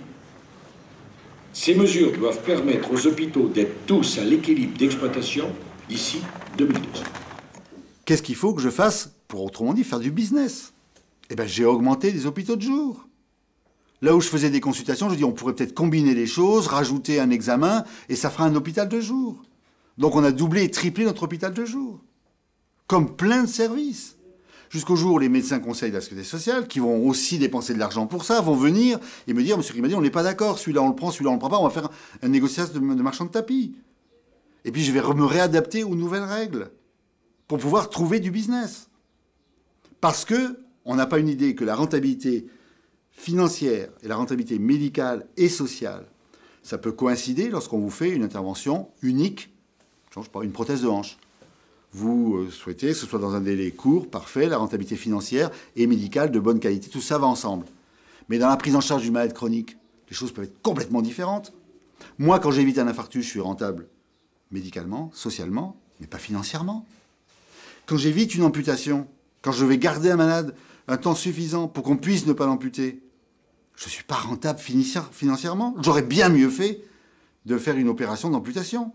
Ces mesures doivent permettre aux hôpitaux d'être tous à l'équilibre d'exploitation d'ici 2012. Qu'est-ce qu'il faut que je fasse pour, autrement dit, faire du business? Eh bien, j'ai augmenté les hôpitaux de jour. Là où je faisais des consultations, je dis on pourrait peut-être combiner les choses, rajouter un examen, et ça fera un hôpital de jour. Donc on a doublé et triplé notre hôpital de jour. Comme plein de services. Jusqu'au jour où les médecins conseils de la sécurité sociale, qui vont aussi dépenser de l'argent pour ça, vont venir et me dire, monsieur Grimaldi, on n'est pas d'accord, celui-là on le prend, celui-là on le prend pas, on va faire un négociation de marchand de tapis. Et puis je vais me réadapter aux nouvelles règles pour pouvoir trouver du business. Parce que on n'a pas une idée que la rentabilité financière et la rentabilité médicale et sociale, ça peut coïncider lorsqu'on vous fait une intervention unique, je sais pas, une prothèse de hanche. Vous souhaitez que ce soit dans un délai court, parfait, la rentabilité financière et médicale de bonne qualité, tout ça va ensemble. Mais dans la prise en charge du malade chronique, les choses peuvent être complètement différentes. Moi, quand j'évite un infarctus, je suis rentable médicalement, socialement, mais pas financièrement. Quand j'évite une amputation, quand je vais garder un malade un temps suffisant pour qu'on puisse ne pas l'amputer, je ne suis pas rentable financièrement. J'aurais bien mieux fait de faire une opération d'amputation.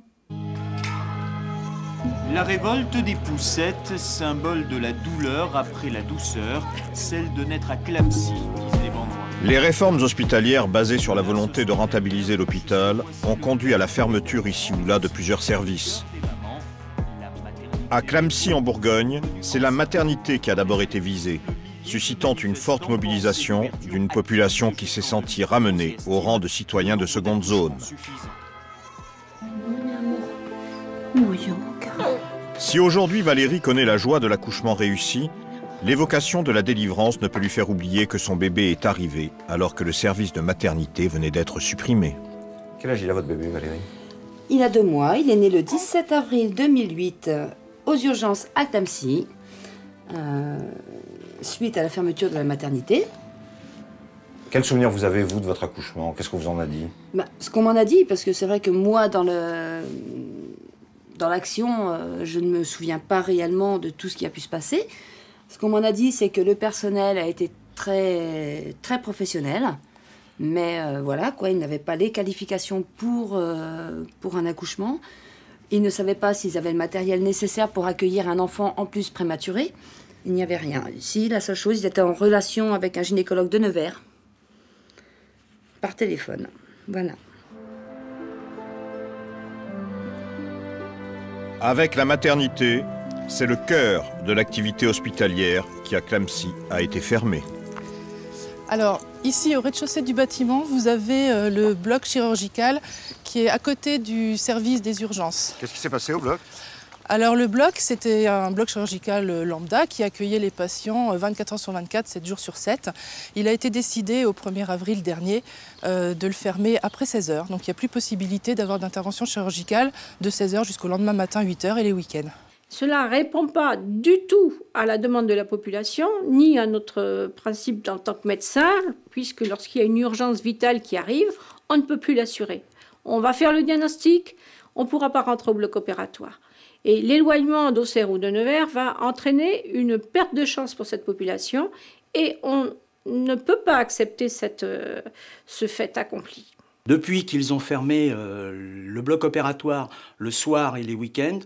La révolte des poussettes, symbole de la douleur après la douceur, celle de naître à Clamecy, disent les Vendrois. Les réformes hospitalières basées sur la volonté de rentabiliser l'hôpital ont conduit à la fermeture ici ou là de plusieurs services. À Clamecy en Bourgogne, c'est la maternité qui a d'abord été visée, suscitant une forte mobilisation d'une population qui s'est sentie ramenée au rang de citoyens de seconde zone. Si aujourd'hui Valérie connaît la joie de l'accouchement réussi, l'évocation de la délivrance ne peut lui faire oublier que son bébé est arrivé alors que le service de maternité venait d'être supprimé. Quel âge il a votre bébé, Valérie? Il a 2 mois, il est né le 17 avril 2008 aux urgences à Clamecy, suite à la fermeture de la maternité. Quel souvenir vous avez, vous, de votre accouchement? Qu'est-ce qu'on vous en a dit? Ce qu'on m'en a dit, parce que c'est vrai que moi, dans l'action, je ne me souviens pas réellement de tout ce qui a pu se passer. Ce qu'on m'en a dit, c'est que le personnel a été très, très professionnel. Mais voilà, quoi, ils n'avaient pas les qualifications pour un accouchement. Ils ne savaient pas s'ils avaient le matériel nécessaire pour accueillir un enfant en plus prématuré. Il n'y avait rien. Ici, la seule chose, ils étaient en relation avec un gynécologue de Nevers. Par téléphone. Voilà. Avec la maternité, c'est le cœur de l'activité hospitalière qui, à Clamecy, a été fermé. Alors, ici, au rez-de-chaussée du bâtiment, vous avez le bloc chirurgical qui est à côté du service des urgences. Qu'est-ce qui s'est passé au bloc? Alors, le bloc, c'était un bloc chirurgical lambda qui accueillait les patients 24 heures sur 24, 7 jours sur 7. Il a été décidé au 1er avril dernier de le fermer après 16 heures. Donc, il n'y a plus possibilité d'avoir d'intervention chirurgicale de 16 heures jusqu'au lendemain matin, 8 heures et les week-ends. Cela ne répond pas du tout à la demande de la population, ni à notre principe en tant que médecin, puisque lorsqu'il y a une urgence vitale qui arrive, on ne peut plus l'assurer. On va faire le diagnostic, on ne pourra pas rentrer au bloc opératoire. Et l'éloignement d'Auxerre ou de Nevers va entraîner une perte de chance pour cette population, et on ne peut pas accepter ce fait accompli. Depuis qu'ils ont fermé le bloc opératoire le soir et les week-ends,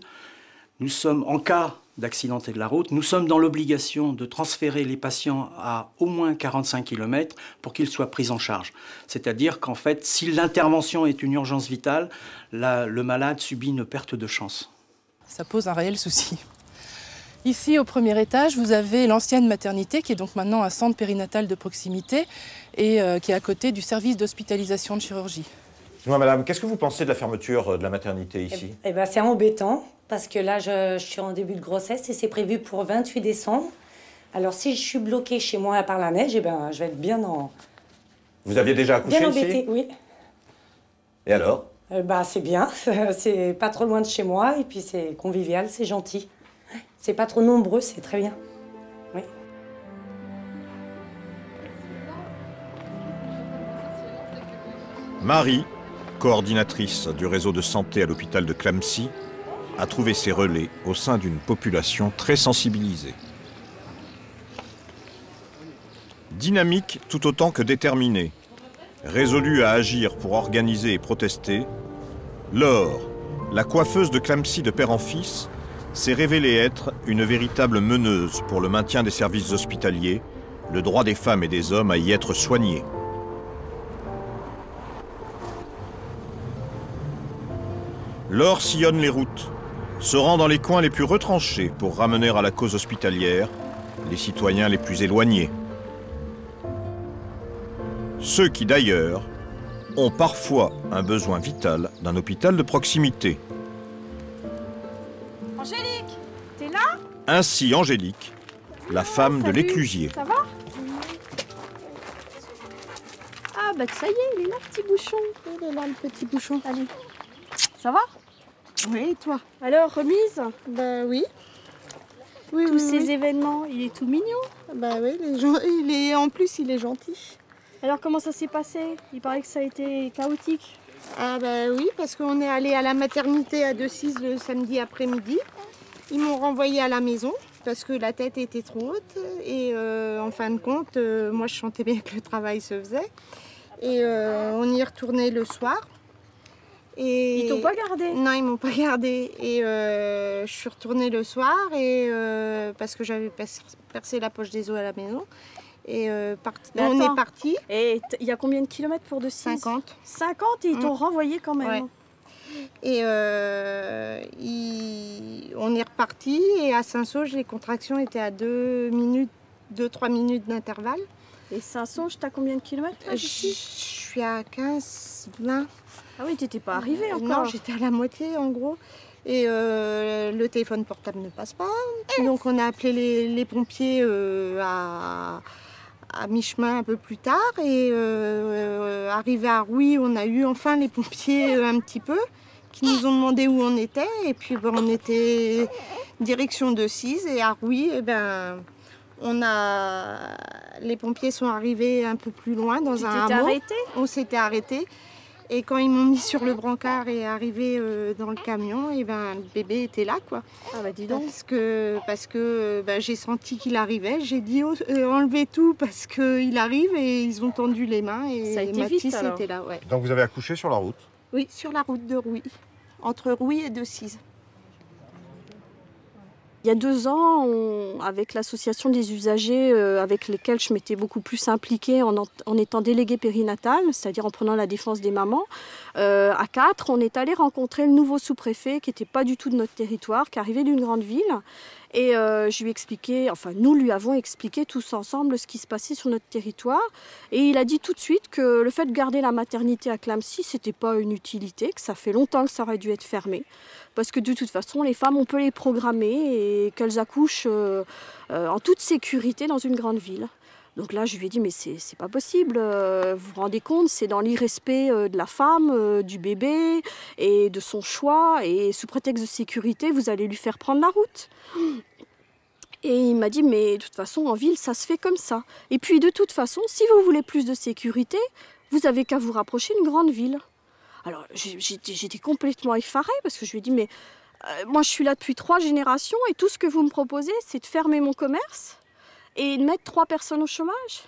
nous sommes, en cas d'accidenté de la route, nous sommes dans l'obligation de transférer les patients à au moins 45 km pour qu'ils soient pris en charge. C'est-à-dire qu'en fait, si l'intervention est une urgence vitale, le malade subit une perte de chance. Ça pose un réel souci. Ici, au premier étage, vous avez l'ancienne maternité, qui est donc maintenant un centre périnatal de proximité et qui est à côté du service d'hospitalisation de chirurgie. Dis-moi, madame, qu'est-ce que vous pensez de la fermeture de la maternité ici? C'est embêtant, parce que là, je suis en début de grossesse et c'est prévu pour 28 décembre. Alors, si je suis bloquée chez moi par la neige, je vais être bien en... Vous aviez déjà accouché bien ici? embêtée, oui. Et alors? C'est bien, c'est pas trop loin de chez moi et puis c'est convivial, c'est gentil. C'est pas trop nombreux, c'est très bien. Oui. Marie, coordinatrice du réseau de santé à l'hôpital de Clamecy, a trouvé ses relais au sein d'une population très sensibilisée. Dynamique tout autant que déterminée, résolue à agir pour organiser et protester, Laure, la coiffeuse de Clamecy de père en fils, s'est révélée être une véritable meneuse pour le maintien des services hospitaliers, le droit des femmes et des hommes à y être soignés. Laure sillonne les routes, se rend dans les coins les plus retranchés pour ramener à la cause hospitalière les citoyens les plus éloignés. Ceux qui, d'ailleurs, ont parfois un besoin vital d'un hôpital de proximité. Angélique, t'es là? Ainsi Angélique, la femme de l'éclusier. Ça va? Ah bah ça y est, il est là le petit bouchon. Il est là le petit bouchon. Allez. Ça va? Oui, et toi? Alors, remise? Bah oui. Tous ces événements, il est tout mignon. Bah oui, en plus il est gentil. Alors comment ça s'est passé? Il paraît que ça a été chaotique. Ah bah oui, parce qu'on est allé à la maternité à Decize le samedi après-midi. Ils m'ont renvoyé à la maison parce que la tête était trop haute. Et en fin de compte, moi je sentais bien que le travail se faisait. Et on y est retourné le soir. Et... Ils t'ont pas gardé? Non, ils m'ont pas gardé. Et je suis retournée le soir et, parce que j'avais percé la poche des os à la maison. Et on est parti. Et il y a combien de kilomètres pour Decize? 50. 50 et ils t'ont renvoyé quand même. Ouais. Et on est reparti et à Saint-Sauge, les contractions étaient à 2-3 minutes d'intervalle. Et Saint-Sauge, t'as combien de kilomètres là, Je suis à 15-20. Ah oui, t'étais pas arrivée encore. Non, j'étais à la moitié en gros. Et le téléphone portable ne passe pas. Donc on a appelé les pompiers à mi-chemin un peu plus tard. Et arrivé à Rouy, on a eu enfin les pompiers un petit peu, qui nous ont demandé où on était. Et puis on était direction Decize. Et à Rouy, les pompiers sont arrivés un peu plus loin dans un hameau. Arrêté? On s'était arrêté. Et quand ils m'ont mis sur le brancard et arrivé dans le camion, et le bébé était là, quoi. Ah bah dis donc. Parce que j'ai senti qu'il arrivait. J'ai dit enlevez tout parce qu'il arrive et ils ont tendu les mains et ça a été Mathis vite, alors. était là. Ouais. Donc vous avez accouché sur la route? Oui, sur la route de Rouy, entre Rouy et Decize. Il y a 2 ans, avec l'association des usagers avec lesquels je m'étais beaucoup plus impliquée en étant déléguée périnatale, c'est-à-dire en prenant la défense des mamans, à 4, on est allé rencontrer le nouveau sous-préfet qui n'était pas du tout de notre territoire, qui arrivait d'une grande ville. Et je lui ai expliqué, enfin nous lui avons expliqué tous ensemble ce qui se passait sur notre territoire. Et il a dit tout de suite que le fait de garder la maternité à Clamecy, c'était pas une utilité, que ça fait longtemps que ça aurait dû être fermé. Parce que de toute façon, les femmes, on peut les programmer et qu'elles accouchent en toute sécurité dans une grande ville. Donc là, je lui ai dit, mais c'est pas possible. Vous vous rendez compte, c'est dans l'irrespect de la femme, du bébé et de son choix. Et sous prétexte de sécurité, vous allez lui faire prendre la route. Et il m'a dit, mais de toute façon, en ville, ça se fait comme ça. Et puis, de toute façon, si vous voulez plus de sécurité, vous avez qu'à vous rapprocher d'une grande ville. Alors, j'étais complètement effarée parce que je lui ai dit, mais moi, je suis là depuis 3 générations et tout ce que vous me proposez, c'est de fermer mon commerce et de mettre 3 personnes au chômage.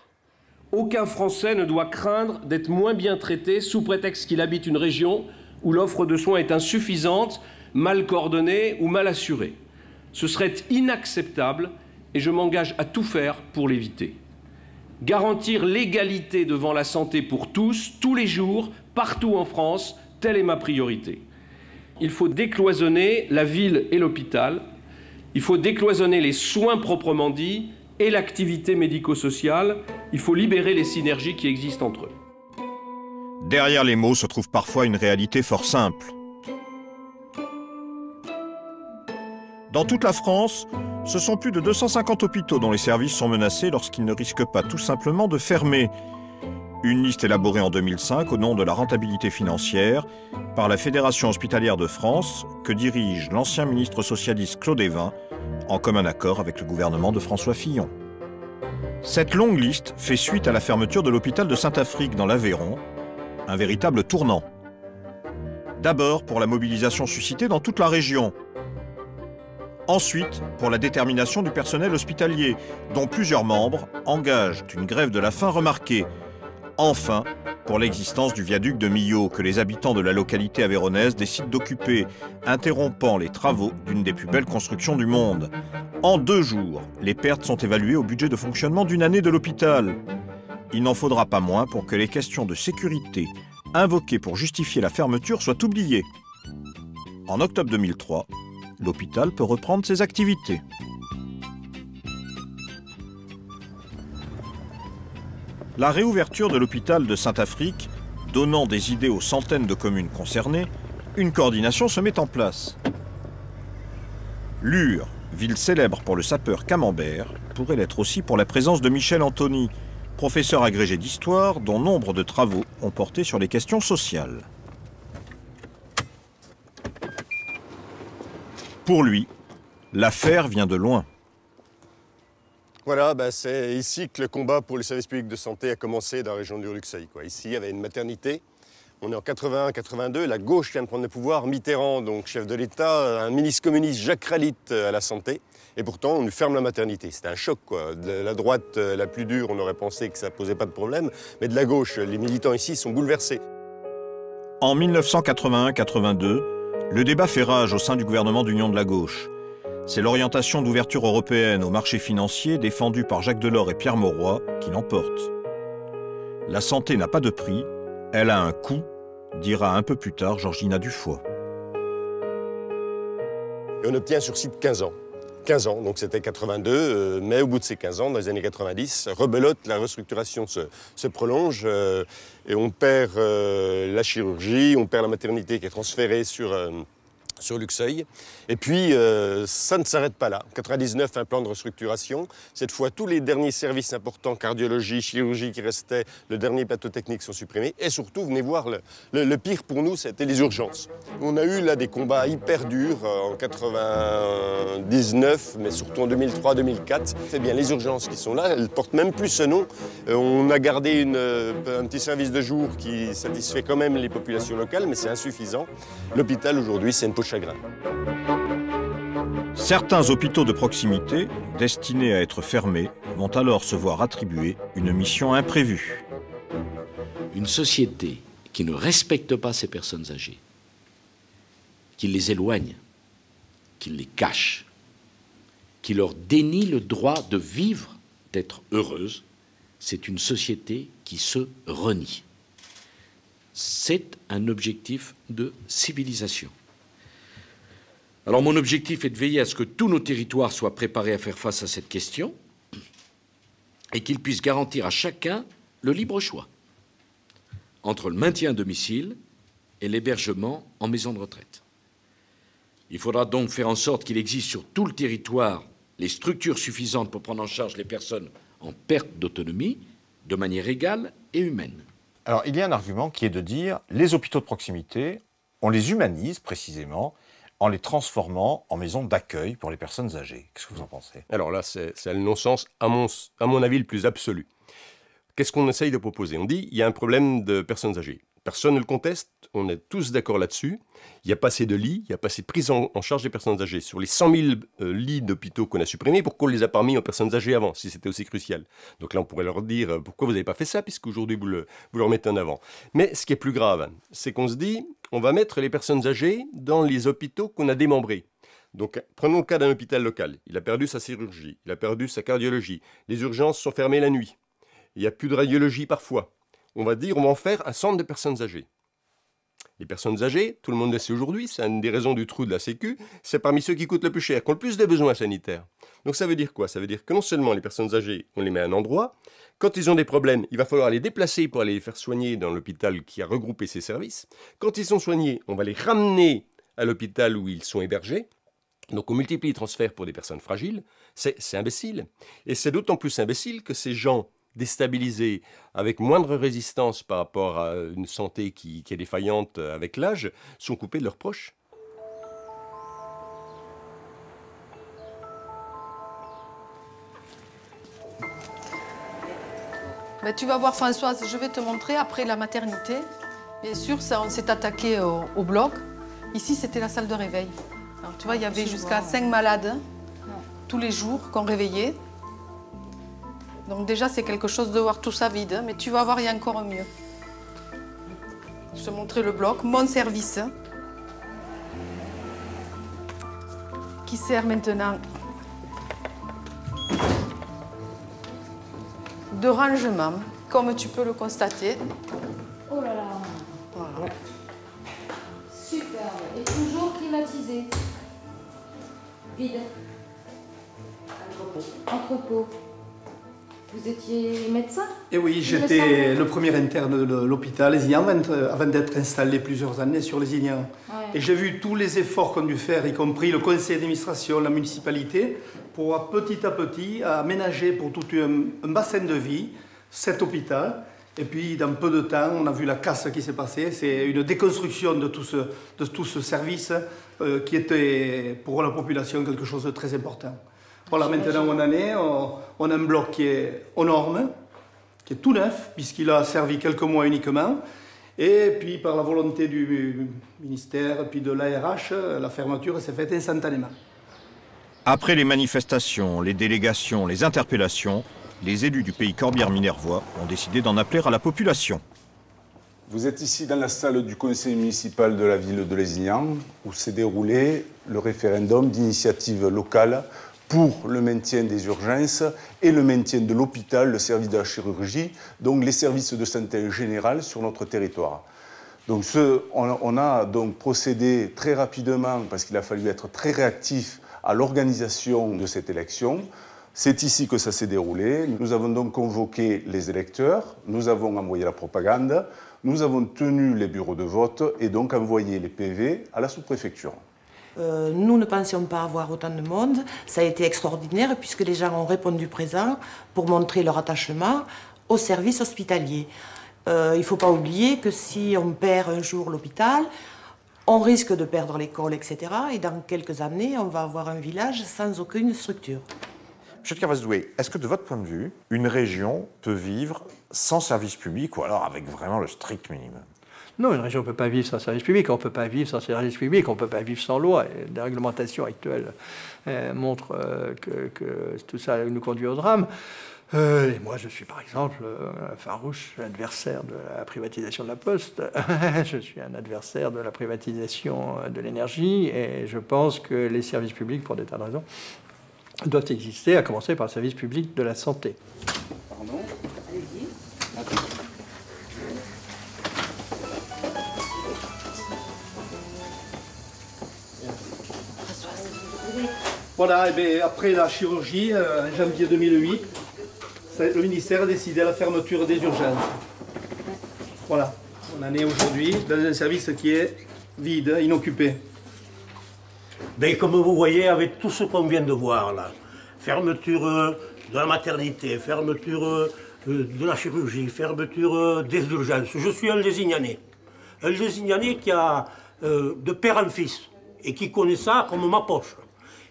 Aucun Français ne doit craindre d'être moins bien traité sous prétexte qu'il habite une région où l'offre de soins est insuffisante, mal coordonnée ou mal assurée. Ce serait inacceptable et je m'engage à tout faire pour l'éviter. Garantir l'égalité devant la santé pour tous, tous les jours, partout en France, telle est ma priorité. Il faut décloisonner la ville et l'hôpital. Il faut décloisonner les soins proprement dits et l'activité médico-sociale. Il faut libérer les synergies qui existent entre eux. Derrière les mots se trouve parfois une réalité fort simple. Dans toute la France, ce sont plus de 250 hôpitaux dont les services sont menacés lorsqu'ils ne risquent pas tout simplement de fermer. Une liste élaborée en 2005 au nom de la rentabilité financière par la Fédération hospitalière de France que dirige l'ancien ministre socialiste Claude Évin en commun accord avec le gouvernement de François Fillon. Cette longue liste fait suite à la fermeture de l'hôpital de Saint-Affrique dans l'Aveyron, un véritable tournant. D'abord pour la mobilisation suscitée dans toute la région. Ensuite, pour la détermination du personnel hospitalier, dont plusieurs membres engagent une grève de la faim remarquée. Enfin, pour l'existence du viaduc de Millau que les habitants de la localité aveyronnaise décident d'occuper, interrompant les travaux d'une des plus belles constructions du monde. En 2 jours, les pertes sont évaluées au budget de fonctionnement d'une année de l'hôpital. Il n'en faudra pas moins pour que les questions de sécurité invoquées pour justifier la fermeture soient oubliées. En octobre 2003, l'hôpital peut reprendre ses activités. La réouverture de l'hôpital de Saint-Affrique, donnant des idées aux centaines de communes concernées, une coordination se met en place. Lure, ville célèbre pour le sapeur camembert, pourrait l'être aussi pour la présence de Michel Antony, professeur agrégé d'histoire dont nombre de travaux ont porté sur les questions sociales. Pour lui, l'affaire vient de loin. Voilà, c'est ici que le combat pour les services publics de santé a commencé dans la région du Luxeuil. Ici, il y avait une maternité. On est en 81-82, la gauche vient de prendre le pouvoir, Mitterrand, donc chef de l'État, un ministre communiste, Jacques Ralit, à la santé. Et pourtant, on nous ferme la maternité. C'était un choc, quoi. De la droite la plus dure, on aurait pensé que ça ne posait pas de problème. Mais de la gauche, les militants ici sont bouleversés. En 1981-82, le débat fait rage au sein du gouvernement d'union de la gauche. C'est l'orientation d'ouverture européenne au marché financier défendue par Jacques Delors et Pierre Mauroy qui l'emporte. La santé n'a pas de prix, elle a un coût, dira un peu plus tard Georgina Dufoy. Et on obtient un sursis de 15 ans. 15 ans, donc c'était 82, mais au bout de ces 15 ans, dans les années 90, rebelote, la restructuration se prolonge et on perd la chirurgie, on perd la maternité qui est transférée sur Luxeuil. Et puis, ça ne s'arrête pas là. En 99, un plan de restructuration. Cette fois, tous les derniers services importants, cardiologie, chirurgie qui restaient, le dernier plateau technique sont supprimés. Et surtout, venez voir, le pire pour nous, c'était les urgences. On a eu là des combats hyper durs en 99, mais surtout en 2003-2004. C'est bien les urgences qui sont là, elles portent même plus ce nom. On a gardé un petit service de jour qui satisfait quand même les populations locales, mais c'est insuffisant. L'hôpital, aujourd'hui, c'est une peau de chagrin. Certains hôpitaux de proximité, destinés à être fermés, vont alors se voir attribuer une mission imprévue. Une société qui ne respecte pas ces personnes âgées, qui les éloigne, qui les cache, qui leur dénie le droit de vivre, d'être heureuse, c'est une société qui se renie. C'est un objectif de civilisation. Alors mon objectif est de veiller à ce que tous nos territoires soient préparés à faire face à cette question et qu'ils puissent garantir à chacun le libre choix entre le maintien à domicile et l'hébergement en maison de retraite. Il faudra donc faire en sorte qu'il existe sur tout le territoire les structures suffisantes pour prendre en charge les personnes en perte d'autonomie de manière égale et humaine. Alors, il y a un argument qui est de dire les hôpitaux de proximité, on les humanise précisément en les transformant en maisons d'accueil pour les personnes âgées. Qu'est-ce que vous en pensez? Alors là, c'est le non-sens, à mon avis, le plus absolu. Qu'est-ce qu'on essaye de proposer? On dit il y a un problème de personnes âgées. Personne ne le conteste, on est tous d'accord là-dessus. Il n'y a pas assez de lits, il n'y a pas assez de prise en charge des personnes âgées. Sur les 100 000 lits d'hôpitaux qu'on a supprimés, pourquoi on ne les a pas mis aux personnes âgées avant, si c'était aussi crucial? Donc là, on pourrait leur dire pourquoi vous n'avez pas fait ça, puisqu'aujourd'hui vous le remettez en avant. Mais ce qui est plus grave, c'est qu'on se dit on va mettre les personnes âgées dans les hôpitaux qu'on a démembrés. Donc, prenons le cas d'un hôpital local. Il a perdu sa chirurgie, il a perdu sa cardiologie. Les urgences sont fermées la nuit. Il n'y a plus de radiologie parfois. On va dire on va en faire un centre de personnes âgées. Les personnes âgées, tout le monde le sait aujourd'hui, c'est une des raisons du trou de la Sécu, c'est parmi ceux qui coûtent le plus cher, qui ont le plus de besoins sanitaires. Donc ça veut dire quoi? Ça veut dire que non seulement les personnes âgées, on les met à un endroit, quand ils ont des problèmes, il va falloir les déplacer pour aller les faire soigner dans l'hôpital qui a regroupé ces services. Quand ils sont soignés, on va les ramener à l'hôpital où ils sont hébergés. Donc on multiplie les transferts pour des personnes fragiles. C'est imbécile. Et c'est d'autant plus imbécile que ces gens déstabilisés, avec moindre résistance par rapport à une santé qui est défaillante avec l'âge, sont coupés de leurs proches. Ben, tu vas voir Françoise, je vais te montrer après la maternité. Bien sûr, ça, on s'est attaqué au bloc. Ici, c'était la salle de réveil. Alors, tu vois, il y avait jusqu'à 5 malades tous les jours qu'on réveillait. Donc déjà, c'est quelque chose de voir tout ça vide, mais tu vas voir, il y a encore mieux. Je te montrer le bloc, mon service, qui sert maintenant de rangement, comme tu peux le constater. Oh là là. Voilà. Superbe. Et toujours climatisé. c'est? Vide. Entrepôt. Vous étiez médecin? Et oui, j'étais le premier interne de l'hôpital Lézignan avant d'être installé plusieurs années sur Lézignan. Ouais. Et j'ai vu tous les efforts qu'on a dû faire, y compris le conseil d'administration, la municipalité, pour petit à petit aménager pour tout un bassin de vie cet hôpital. Et puis, dans peu de temps, on a vu la casse qui s'est passée. C'est une déconstruction de tout ce service qui était pour la population quelque chose de très important. Voilà, maintenant on en est, on a un bloc qui est aux normes, qui est tout neuf, puisqu'il a servi quelques mois uniquement. Et puis, par la volonté du ministère, puis de l'ARH, la fermeture s'est faite instantanément. Après les manifestations, les délégations, les interpellations, les élus du pays Corbière-Minervois ont décidé d'en appeler à la population. Vous êtes ici dans la salle du conseil municipal de la ville de Lézignan, où s'est déroulé le référendum d'initiative locale pour le maintien des urgences et le maintien de l'hôpital, le service de la chirurgie, donc les services de santé en général sur notre territoire. Donc on a donc procédé très rapidement, parce qu'il a fallu être très réactif à l'organisation de cette élection. C'est ici que ça s'est déroulé. Nous avons donc convoqué les électeurs, nous avons envoyé la propagande, nous avons tenu les bureaux de vote et donc envoyé les PV à la sous-préfecture. Nous ne pensions pas avoir autant de monde. Ça a été extraordinaire puisque les gens ont répondu présent pour montrer leur attachement au service hospitalier. Il ne faut pas oublier que si on perd un jour l'hôpital, on risque de perdre l'école, etc. Et dans quelques années, on va avoir un village sans aucune structure. Monsieur de Carvaz-Doué, est-ce que de votre point de vue, une région peut vivre sans service public ou alors avec vraiment le strict minimum? Non, une région ne peut pas vivre sans service public, on ne peut pas vivre sans service public, on ne peut pas vivre sans loi. Et la réglementation actuelle montre que tout ça nous conduit au drame. Et moi, je suis par exemple un farouche adversaire de la privatisation de la Poste. Je suis un adversaire de la privatisation de l'énergie et je pense que les services publics, pour des tas de raisons, doivent exister, à commencer par le service public de la santé. Pardon? Allez-y. Voilà, et bien, après la chirurgie, en janvier 2008, le ministère a décidé la fermeture des urgences. Voilà, on en est aujourd'hui dans un service qui est vide, inoccupé. Ben, comme vous voyez, avec tout ce qu'on vient de voir là, fermeture de la maternité, fermeture de la chirurgie, fermeture des urgences. Je suis un Lézignanais. Un Lézignanais qui a de père en fils et qui connaît ça comme ma poche.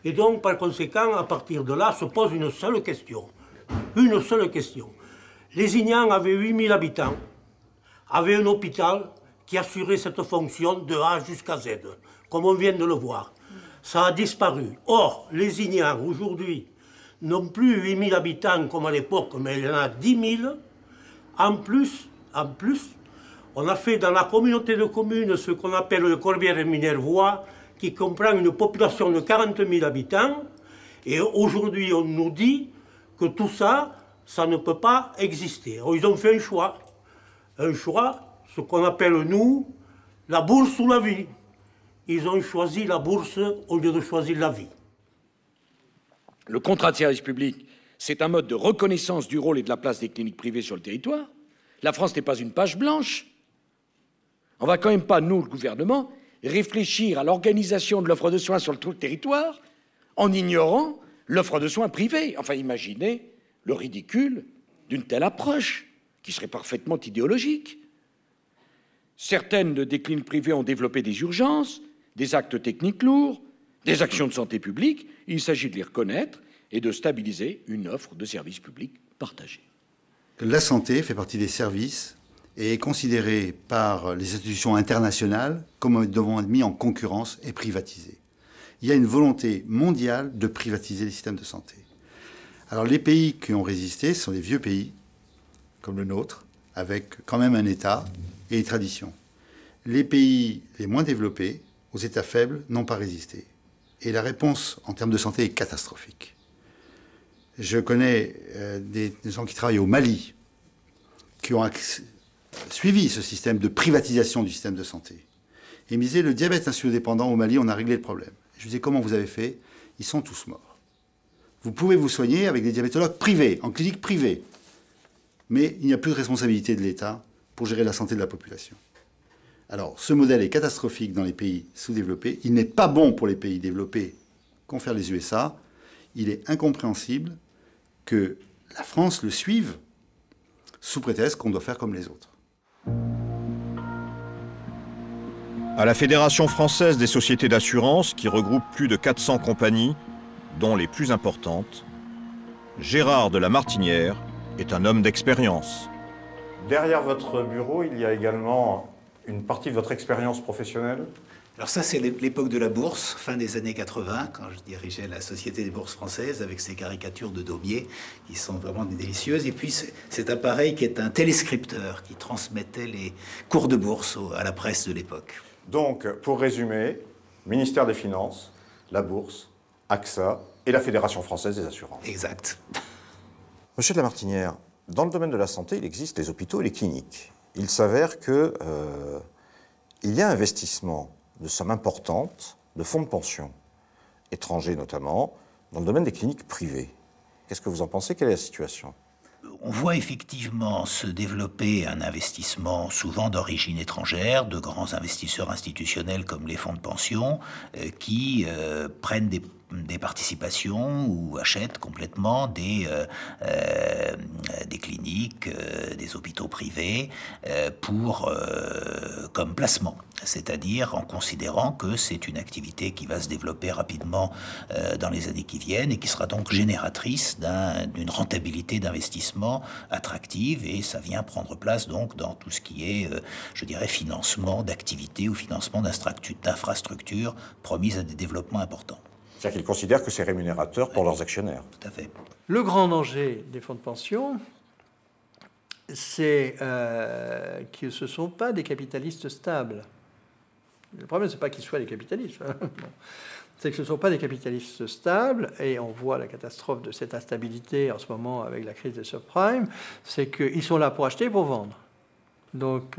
Et donc, par conséquent, à partir de là, se pose une seule question. Une seule question. Lézignan avait 8000 habitants, avait un hôpital qui assurait cette fonction de A jusqu'à Z, comme on vient de le voir. Ça a disparu. Or, Lézignan, aujourd'hui, non plus 8000 habitants comme à l'époque, mais il y en a 10 000. En plus, on a fait dans la communauté de communes ce qu'on appelle le Corbière-Minervois, qui comprend une population de 40 000 habitants. Et aujourd'hui, on nous dit que tout ça, ça ne peut pas exister. Alors, ils ont fait un choix. Un choix, ce qu'on appelle, nous, la bourse ou la vie. Ils ont choisi la bourse au lieu de choisir la vie. Le contrat de service public, c'est un mode de reconnaissance du rôle et de la place des cliniques privées sur le territoire. La France n'est pas une page blanche. On ne va quand même pas, nous, le gouvernement, réfléchir à l'organisation de l'offre de soins sur tout le territoire en ignorant l'offre de soins privée. Enfin, imaginez le ridicule d'une telle approche, qui serait parfaitement idéologique. Certaines des cliniques privées ont développé des urgences, des actes techniques lourds, des actions de santé publique. Il s'agit de les reconnaître et de stabiliser une offre de services publics partagée. La santé fait partie des services et est considérée par les institutions internationales comme devant être mis en concurrence et privatisé. Il y a une volonté mondiale de privatiser les systèmes de santé. Alors les pays qui ont résisté sont des vieux pays, comme le nôtre, avec quand même un État et des traditions. Les pays les moins développés, aux États faibles, n'ont pas résisté. Et la réponse en termes de santé est catastrophique. Je connais des gens qui travaillent au Mali, qui ont suivi ce système de privatisation du système de santé. Et il me disait, le diabète insulino-dépendant au Mali, on a réglé le problème. Je lui disais, comment vous avez fait? Ils sont tous morts. Vous pouvez vous soigner avec des diabétologues privés, en clinique privée. Mais il n'y a plus de responsabilité de l'État pour gérer la santé de la population. Alors, ce modèle est catastrophique dans les pays sous-développés. Il n'est pas bon pour les pays développés qu'ont fait les USA. Il est incompréhensible que la France le suive sous prétexte qu'on doit faire comme les autres. À la Fédération française des sociétés d'assurance, qui regroupe plus de 400 compagnies, dont les plus importantes, Gérard de la Martinière est un homme d'expérience. Derrière votre bureau, il y a également une partie de votre expérience professionnelle? Alors ça, c'est l'époque de la bourse, fin des années 80, quand je dirigeais la Société des bourses françaises, avec ces caricatures de Daumier, qui sont vraiment délicieuses. Et puis cet appareil qui est un téléscripteur, qui transmettait les cours de bourse à la presse de l'époque. Donc, pour résumer, ministère des Finances, la Bourse, AXA et la Fédération française des assurances. Exact. Monsieur de la Martinière, dans le domaine de la santé, il existe les hôpitaux et les cliniques. Il s'avère qu'il y a investissement de sommes importantes, de fonds de pension, étrangers notamment, dans le domaine des cliniques privées. Qu'est-ce que vous en pensez? Quelle est la situation? On voit effectivement se développer un investissement souvent d'origine étrangère, de grands investisseurs institutionnels comme les fonds de pension, qui prennent des participations ou achètent complètement des cliniques, des hôpitaux privés comme placement. C'est-à-dire en considérant que c'est une activité qui va se développer rapidement dans les années qui viennent et qui sera donc génératrice d'une rentabilité d'investissement attractive, et ça vient prendre place donc dans tout ce qui est, je dirais, financement d'activités ou financement d'infrastructures promises à des développements importants. C'est-à-dire qu'ils considèrent que c'est rémunérateur pour leurs actionnaires. Tout à fait. Le grand danger des fonds de pension, c'est que ce ne sont pas des capitalistes stables. Le problème, ce n'est pas qu'ils soient des capitalistes. C'est que ce ne sont pas des capitalistes stables, et on voit la catastrophe de cette instabilité en ce moment avec la crise des subprimes, c'est qu'ils sont là pour acheter et pour vendre. Donc,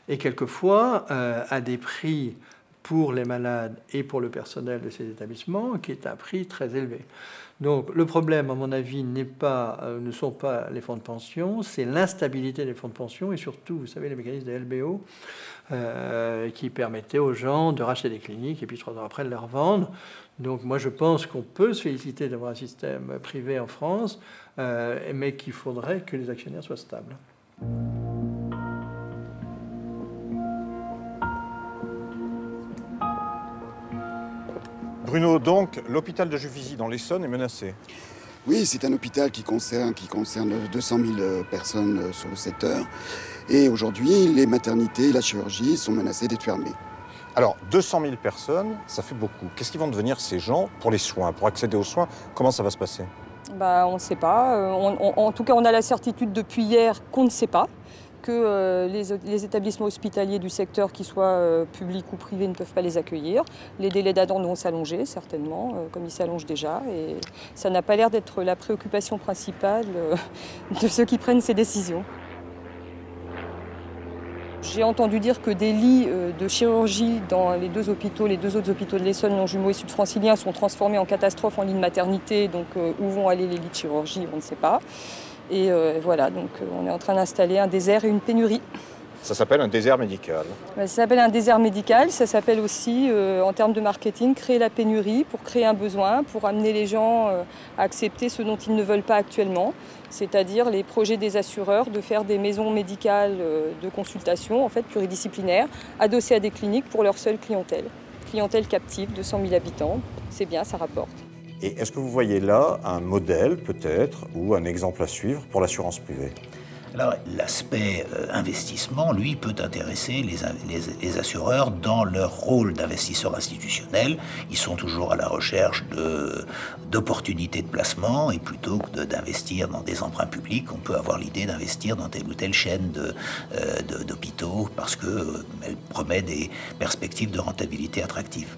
et quelquefois, à des prix pour les malades et pour le personnel de ces établissements, qui est un prix très élevé. Donc le problème, à mon avis, ne sont pas les fonds de pension, c'est l'instabilité des fonds de pension, et surtout, vous savez, les mécanismes des LBO, qui permettaient aux gens de racheter des cliniques et puis 3 ans après de les revendre. Donc moi, je pense qu'on peut se féliciter d'avoir un système privé en France, mais qu'il faudrait que les actionnaires soient stables. Bruno, donc, l'hôpital de Juvisy dans l'Essonne est menacé. Oui, c'est un hôpital qui concerne 200 000 personnes sur le secteur. Et aujourd'hui, les maternités et la chirurgie sont menacées d'être fermées. Alors, 200 000 personnes, ça fait beaucoup. Qu'est-ce qu'ils vont devenir ces gens pour les soins, pour accéder aux soins? Comment ça va se passer? On ne sait pas. En tout cas, on a la certitude depuis hier qu'on ne sait pas, que les établissements hospitaliers du secteur, qu'ils soient publics ou privés, ne peuvent pas les accueillir. Les délais d'attente vont s'allonger, certainement, comme ils s'allongent déjà. Et ça n'a pas l'air d'être la préoccupation principale de ceux qui prennent ces décisions. J'ai entendu dire que des lits de chirurgie dans les deux autres hôpitaux de l'Essonne, Longjumeau et Sud-Francilien, sont transformés en catastrophe en lits de maternité. Donc où vont aller les lits de chirurgie, on ne sait pas. Et voilà, donc on est en train d'installer un désert et une pénurie. Ça s'appelle un désert médical. Ça s'appelle un désert médical, ça s'appelle aussi, en termes de marketing, créer la pénurie pour créer un besoin, pour amener les gens à accepter ce dont ils ne veulent pas actuellement, c'est-à-dire les projets des assureurs de faire des maisons médicales de consultation, en fait pluridisciplinaires, adossées à des cliniques pour leur seule clientèle. Clientèle captive de 100 000 habitants, c'est bien, ça rapporte. Et est-ce que vous voyez là un modèle, peut-être, ou un exemple à suivre pour l'assurance privée? Alors, l'aspect investissement, lui, peut intéresser les assureurs dans leur rôle d'investisseurs institutionnels. Ils sont toujours à la recherche d'opportunités de placement, et plutôt que d'investir dans des emprunts publics, on peut avoir l'idée d'investir dans telle ou telle chaîne d'hôpitaux parce qu'elle promet des perspectives de rentabilité attractives.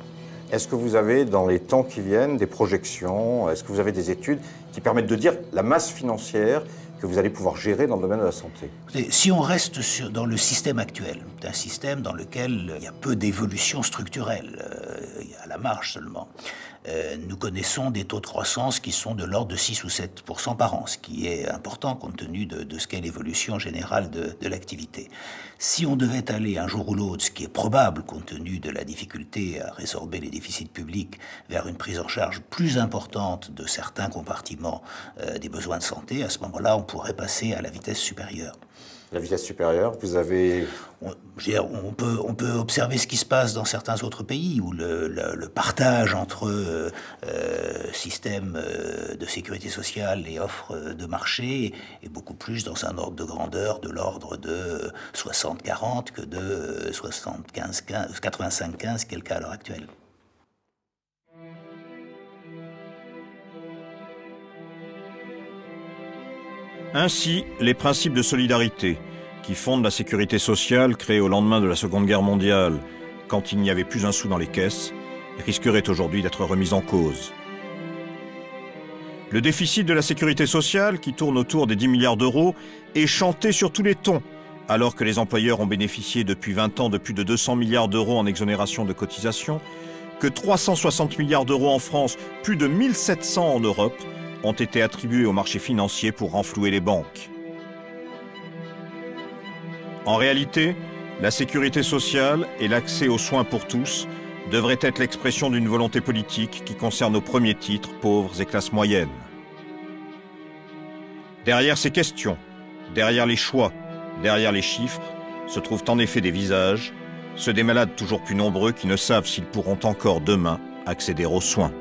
Est-ce que vous avez, dans les temps qui viennent, des projections? Est-ce que vous avez des études qui permettent de dire la masse financière que vous allez pouvoir gérer dans le domaine de la santé? Si on reste dans le système actuel, un système dans lequel il y a peu d'évolution structurelle, il y a la marge seulement, nous connaissons des taux de croissance qui sont de l'ordre de 6 ou 7% par an, ce qui est important compte tenu de ce qu'est l'évolution générale de l'activité. Si on devait aller un jour ou l'autre, ce qui est probable compte tenu de la difficulté à résorber les déficits publics, vers une prise en charge plus importante de certains compartiments des besoins de santé, à ce moment-là, on pourrait passer à la vitesse supérieure. La vitesse supérieure, vous avez... On peut observer ce qui se passe dans certains autres pays où le partage entre système de sécurité sociale et offre de marché est beaucoup plus dans un ordre de grandeur de l'ordre de 60-40 que de 85-15, qui est le cas à l'heure actuelle. Ainsi, les principes de solidarité qui fondent la sécurité sociale créée au lendemain de la Seconde Guerre mondiale, quand il n'y avait plus un sou dans les caisses, risqueraient aujourd'hui d'être remis en cause. Le déficit de la sécurité sociale, qui tourne autour des 10 milliards d'euros, est chanté sur tous les tons, alors que les employeurs ont bénéficié depuis 20 ans de plus de 200 milliards d'euros en exonération de cotisations, que 360 milliards d'euros en France, plus de 1700 en Europe, ont été attribués aux marchés financiers pour renflouer les banques. En réalité, la sécurité sociale et l'accès aux soins pour tous devraient être l'expression d'une volonté politique qui concerne au premier titre pauvres et classes moyennes. Derrière ces questions, derrière les choix, derrière les chiffres, se trouvent en effet des visages, ceux des malades toujours plus nombreux qui ne savent s'ils pourront encore demain accéder aux soins.